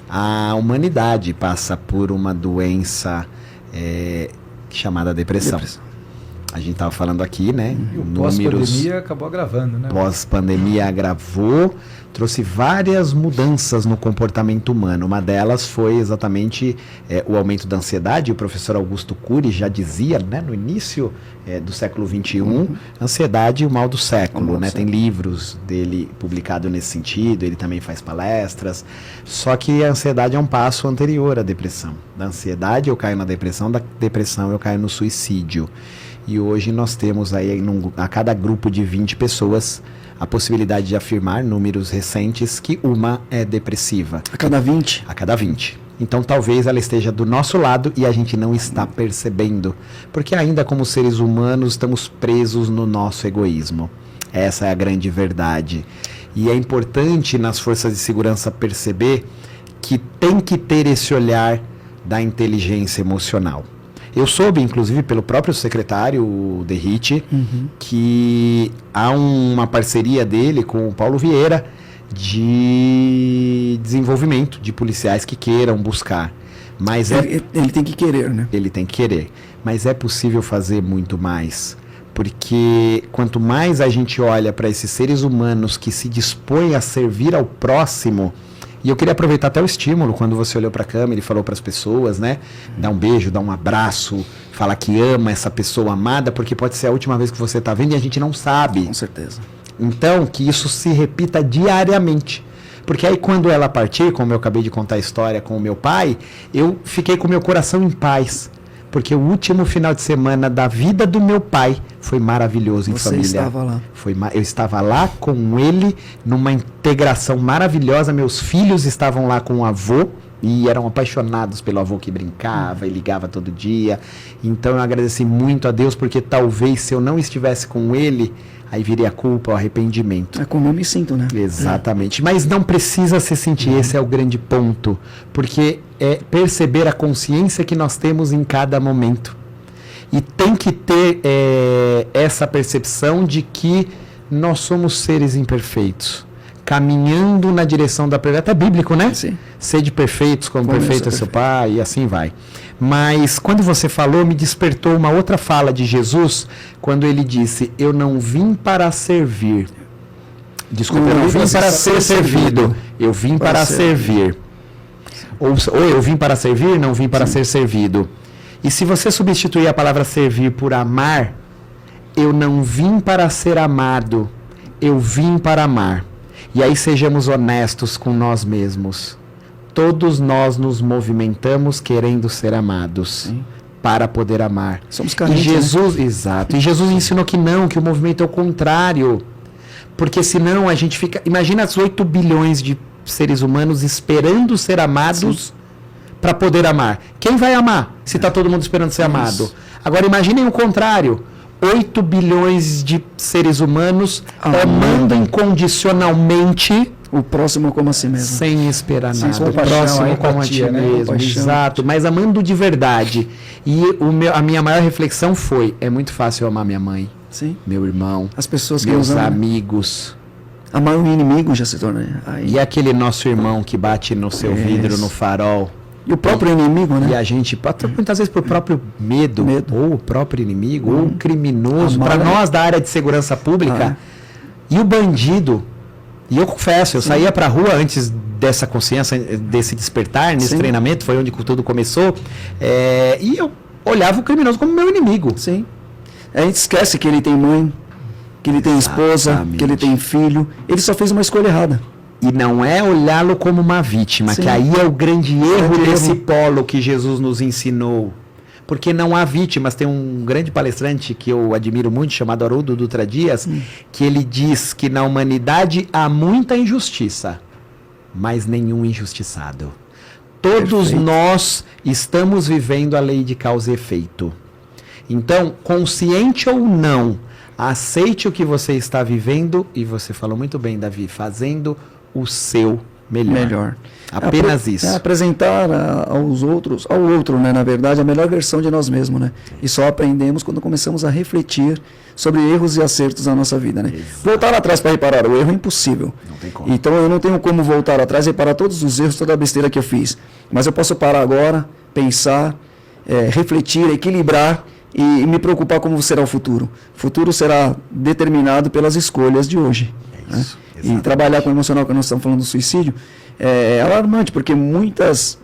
A humanidade passa por uma doença chamada depressão. A gente estava falando aqui, né? E o pós-pandemia acabou agravando, né? Pós-pandemia agravou, trouxe várias mudanças no comportamento humano. Uma delas foi exatamente o aumento da ansiedade. O professor Augusto Cury já dizia, né, no início do século XXI, ansiedade e o mal do século. Né? Tem livros dele publicados nesse sentido, ele também faz palestras. Só que a ansiedade é um passo anterior à depressão. Da ansiedade eu caio na depressão, da depressão eu caio no suicídio. E hoje nós temos aí, a cada grupo de 20 pessoas, a possibilidade de afirmar, números recentes, que uma é depressiva. A cada 20? A cada 20. Então talvez ela esteja do nosso lado e a gente não está percebendo. Porque ainda como seres humanos estamos presos no nosso egoísmo. Essa é a grande verdade. E é importante nas forças de segurança perceber que tem que ter esse olhar da inteligência emocional. Eu soube, inclusive, pelo próprio secretário, o Derrite, que há uma parceria dele com o Paulo Vieira de desenvolvimento de policiais que queiram buscar. Mas ele tem que querer, né? Ele tem que querer. Mas é possível fazer muito mais. Porque quanto mais a gente olha para esses seres humanos que se dispõem a servir ao próximo. E eu queria aproveitar até o estímulo, quando você olhou para a câmera e falou para as pessoas, né? Dá um beijo, dá um abraço, falar que ama essa pessoa amada, porque pode ser a última vez que você está vendo e a gente não sabe. Com certeza. Então, que isso se repita diariamente. Porque aí quando ela partir, como eu acabei de contar a história com o meu pai, eu fiquei com o meu coração em paz. Porque o último final de semana da vida do meu pai foi maravilhoso em família. Você estava lá. Eu estava lá com ele, numa integração maravilhosa. Meus filhos estavam lá com o avô e eram apaixonados pelo avô que brincava e ligava todo dia. Então eu agradeci muito a Deus, porque talvez se eu não estivesse com ele, aí viria a culpa, o arrependimento. É como eu me sinto, né? Exatamente. Mas não precisa se sentir, esse é o grande ponto. Porque é perceber a consciência que nós temos em cada momento. E tem que ter essa percepção de que nós somos seres imperfeitos, caminhando na direção da perfeição. Até bíblico, né? Sim. Sede perfeitos como perfeito é seu Pai, e assim vai. Mas quando você falou, me despertou uma outra fala de Jesus, quando ele disse, eu não vim para servir. Desculpa, eu não vim para ser servido. Eu vim para servir. Ou eu vim para servir, não vim para ser servido. E se você substituir a palavra servir por amar, eu não vim para ser amado, eu vim para amar. E aí sejamos honestos com nós mesmos. Todos nós nos movimentamos querendo ser amados, para poder amar. Somos carentes, e Jesus, né? Exato. E Jesus ensinou que não, que o movimento é o contrário. Porque senão a gente fica... Imagina as 8 bilhões de seres humanos esperando ser amados para poder amar. Quem vai amar se está todo mundo esperando ser amado? Agora imaginem o contrário. 8 bilhões de seres humanos amando incondicionalmente o próximo como a si mesmo. Sem esperar Sem nada. O compaixão, próximo a como a ti empatia, né? mesmo. Compaixão. Exato. Mas amando de verdade. E a minha maior reflexão foi, é muito fácil eu amar minha mãe, Sim. meu irmão, As pessoas que meus nos amam. amigos. Amar um inimigo já se torna. Aí. E aquele nosso irmão que bate no seu vidro, no farol. E o próprio inimigo, né? E a gente, muitas vezes por próprio medo, ou o próprio inimigo, ou um criminoso, para nós da área de segurança pública, e o bandido. E eu confesso, eu saía pra rua antes dessa consciência, desse despertar, nesse treinamento, foi onde tudo começou, e eu olhava o criminoso como meu inimigo. Sim. A gente esquece que ele tem mãe, que ele tem esposa, que ele tem filho. Ele só fez uma escolha errada. E não é olhá-lo como uma vítima, que aí é o grande erro desse polo que Jesus nos ensinou. Porque não há vítimas. Tem um grande palestrante que eu admiro muito, chamado Haroldo Dutra Dias, que ele diz que na humanidade há muita injustiça, mas nenhum injustiçado. Todos nós estamos vivendo a lei de causa e efeito. Então, consciente ou não, aceite o que você está vivendo, e você falou muito bem, Davi, fazendo o seu melhor. Apenas isso. É apresentar aos outros, ao outro, né, na verdade, a melhor versão de nós mesmos, né? E só aprendemos quando começamos a refletir sobre erros e acertos da nossa vida, né? Exato. Voltar atrás para reparar o erro é impossível. Não tem como. Então eu não tenho como voltar atrás e reparar todos os erros, toda a besteira que eu fiz. Mas eu posso parar agora, pensar, refletir, equilibrar e me preocupar como será o futuro. O futuro será determinado pelas escolhas de hoje. É isso, né? E trabalhar com o emocional, que nós estamos falando do suicídio, é alarmante, porque muitas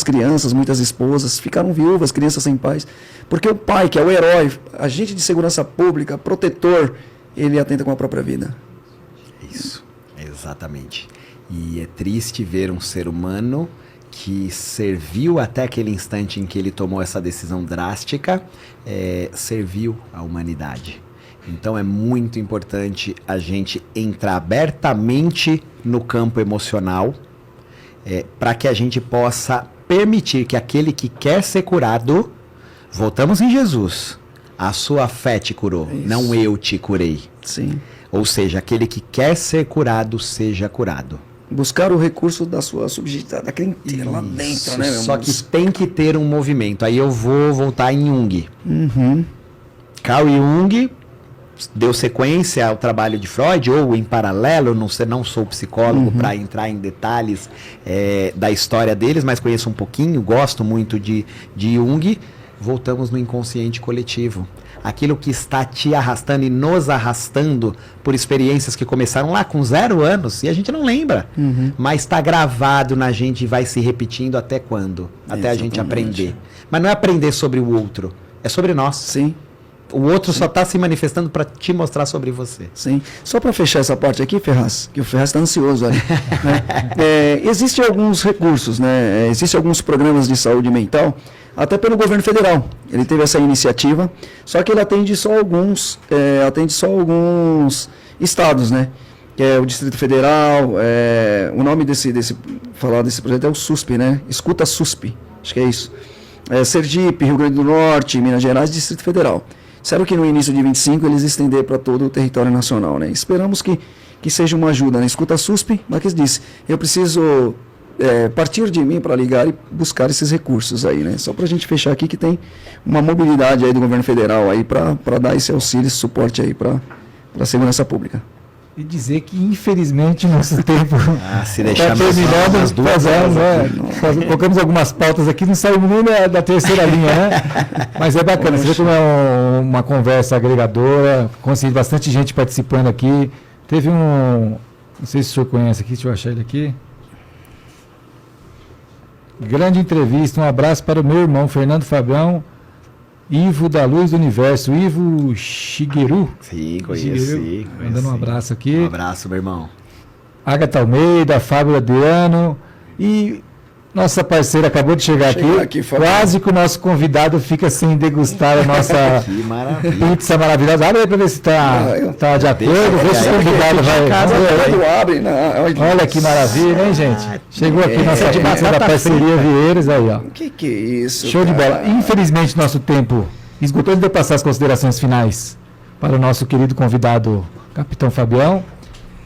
crianças, muitas esposas ficaram viúvas, crianças sem pais, porque o pai, que é o herói, agente de segurança pública, protetor, ele atenta com a própria vida. Isso, exatamente. E é triste ver um ser humano que serviu até aquele instante em que ele tomou essa decisão drástica, serviu à humanidade. Então é muito importante a gente entrar abertamente no campo emocional, para que a gente possa permitir que aquele que quer ser curado, voltamos em Jesus, a sua fé te curou, não eu te curei. Sim. Ou seja, aquele que quer ser curado, seja curado. Buscar o recurso da sua subjetividade, daquele inteiro lá dentro, né? Só que tem que ter um movimento. Aí eu vou voltar em Jung. Uhum. Carl Jung deu sequência ao trabalho de Freud, ou em paralelo, não sou psicólogo para entrar em detalhes da história deles, mas conheço um pouquinho, gosto muito de Jung. Voltamos no inconsciente coletivo. Aquilo que está te arrastando e nos arrastando por experiências que começaram lá com 0 anos, e a gente não lembra, mas está gravado na gente e vai se repetindo até quando? Até a gente aprender. Mas não é aprender sobre o outro, é sobre nós. Sim. O outro só está se manifestando para te mostrar sobre você. Sim. Só para fechar essa parte aqui, Ferraz, que o Ferraz está ansioso ali. Né? Existem alguns recursos, né? Existem alguns programas de saúde mental, até pelo governo federal. Ele teve essa iniciativa, só que ele atende só alguns estados, né? Que é o Distrito Federal, o nome desse projeto é o SUSP, né? Escuta SUSP, acho que é isso. Sergipe, Rio Grande do Norte, Minas Gerais, Distrito Federal. Disseram que no início de 25 eles estender para todo o território nacional, né? Esperamos que seja uma ajuda, né? Escuta SUSP, Marques disse, eu preciso partir de mim para ligar e buscar esses recursos aí, né? Só para a gente fechar aqui que tem uma mobilidade aí do governo federal aí para dar esse auxílio, esse suporte aí para a segurança pública. E dizer que, infelizmente, nosso tempo se deixar terminado, colocamos algumas pautas aqui, não saímos nem da terceira linha, né? Mas é bacana, você vê como é uma conversa agregadora, consegui bastante gente participando aqui. Teve não sei se o senhor conhece aqui, deixa eu achar ele aqui. Grande entrevista, um abraço para o meu irmão Fernando Fabião, Ivo da Luz do Universo, Ivo Shigeru. Sim, conheci. Mandando um abraço aqui. Um abraço, meu irmão. Agatha Almeida, Fábio Adriano e nossa parceira acabou de chegar aqui quase que o nosso convidado fica sem degustar a nossa pizza maravilhosa. Olha aí para ver se está de acordo, vê se o convidado vai. Olha que maravilha, hein, gente? Chegou aqui nossa pizza da parceria Vieiras, aí, ó. Que é isso? Show de bola. Infelizmente, nosso tempo esgotou. De passar as considerações finais para o nosso querido convidado, Capitão Fabião.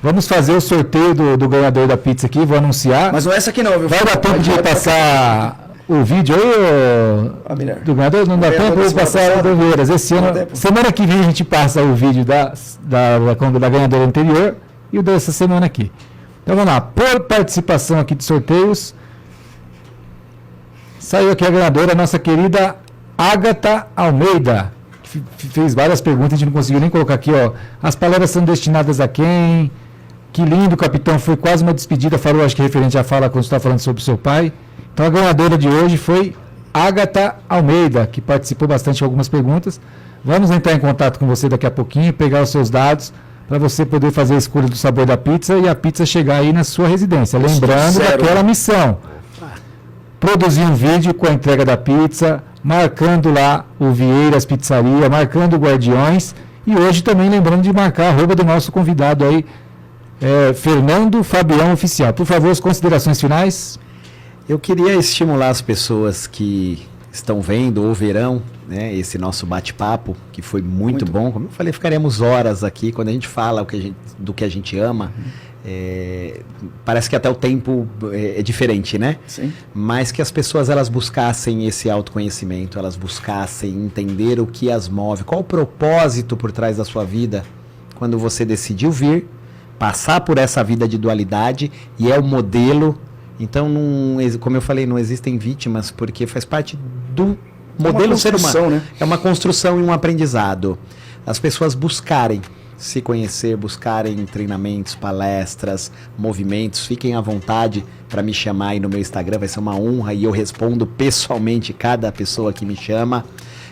Vamos fazer o sorteio do ganhador da pizza aqui, vou anunciar. Mas não é essa aqui não, viu? Vai dar tempo de passar o vídeo aí, do ganhador? Não dá tempo de passar o do Vieiras. Esse ano, semana que vem a gente passa o vídeo da ganhadora anterior e o dessa semana aqui. Então vamos lá, por participação aqui de sorteios, saiu aqui a ganhadora, a nossa querida Agatha Almeida, que fez várias perguntas, a gente não conseguiu nem colocar aqui, ó. As palavras são destinadas a quem? Que lindo, capitão, foi quase uma despedida, falou, acho que referente à fala quando você está falando sobre o seu pai. Então a ganhadora de hoje foi Agatha Almeida, que participou bastante de algumas perguntas. Vamos entrar em contato com você daqui a pouquinho, pegar os seus dados, para você poder fazer a escolha do sabor da pizza e a pizza chegar aí na sua residência. Lembrando daquela missão, produzir um vídeo com a entrega da pizza, marcando lá o Vieiras Pizzaria, marcando o Guardiões, e hoje também lembrando de marcar a arroba do nosso convidado aí, Fernando Fabião Oficial. Por favor, as considerações finais. Eu queria estimular as pessoas que estão vendo ou verão, né, esse nosso bate-papo, que foi muito bom. Como eu falei, ficaremos horas aqui. Quando a gente fala do que a gente ama, parece que até o tempo é diferente, né? Sim. Mas que as pessoas elas buscassem esse autoconhecimento, elas buscassem entender o que as move, qual o propósito por trás da sua vida, quando você decidiu vir, passar por essa vida de dualidade, e é o modelo. Então, como eu falei, não existem vítimas, porque faz parte modelo ser construção, humano. né? É uma construção e um aprendizado. As pessoas buscarem se conhecer, buscarem treinamentos, palestras, movimentos, fiquem à vontade para me chamar aí no meu Instagram, vai ser uma honra e eu respondo pessoalmente cada pessoa que me chama.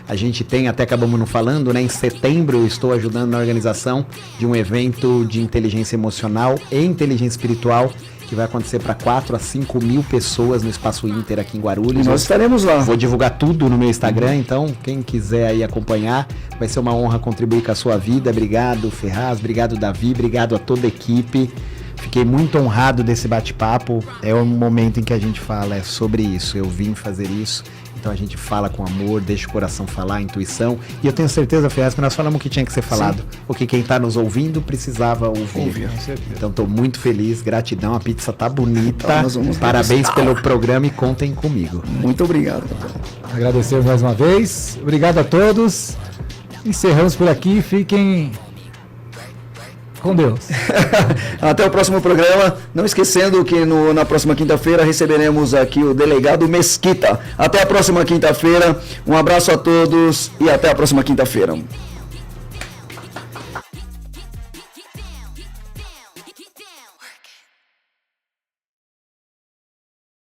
A gente tem, até acabamos não falando, né? Em setembro eu estou ajudando na organização de um evento de inteligência emocional e inteligência espiritual que vai acontecer para 4 a 5 mil pessoas no Espaço Inter aqui em Guarulhos. E nós estaremos lá. Vou divulgar tudo no meu Instagram, então quem quiser aí acompanhar, vai ser uma honra contribuir com a sua vida. Obrigado, Ferraz, obrigado, Davi, obrigado a toda a equipe. Fiquei muito honrado desse bate-papo. É um momento em que a gente fala sobre isso. Eu vim fazer isso. Então a gente fala com amor, deixa o coração falar, a intuição. E eu tenho certeza, Ferraz, que nós falamos o que tinha que ser falado. Sim. O que quem está nos ouvindo precisava ouvir. Então estou muito feliz, gratidão. A pizza tá bonita. Parabéns pelo programa e contem comigo. Muito obrigado. Agradecemos mais uma vez. Obrigado a todos. Encerramos por aqui. Fiquem com Deus. Até o próximo programa. Não esquecendo que na próxima quinta-feira receberemos aqui o delegado Mesquita. Até a próxima quinta-feira. Um abraço a todos e até a próxima quinta-feira.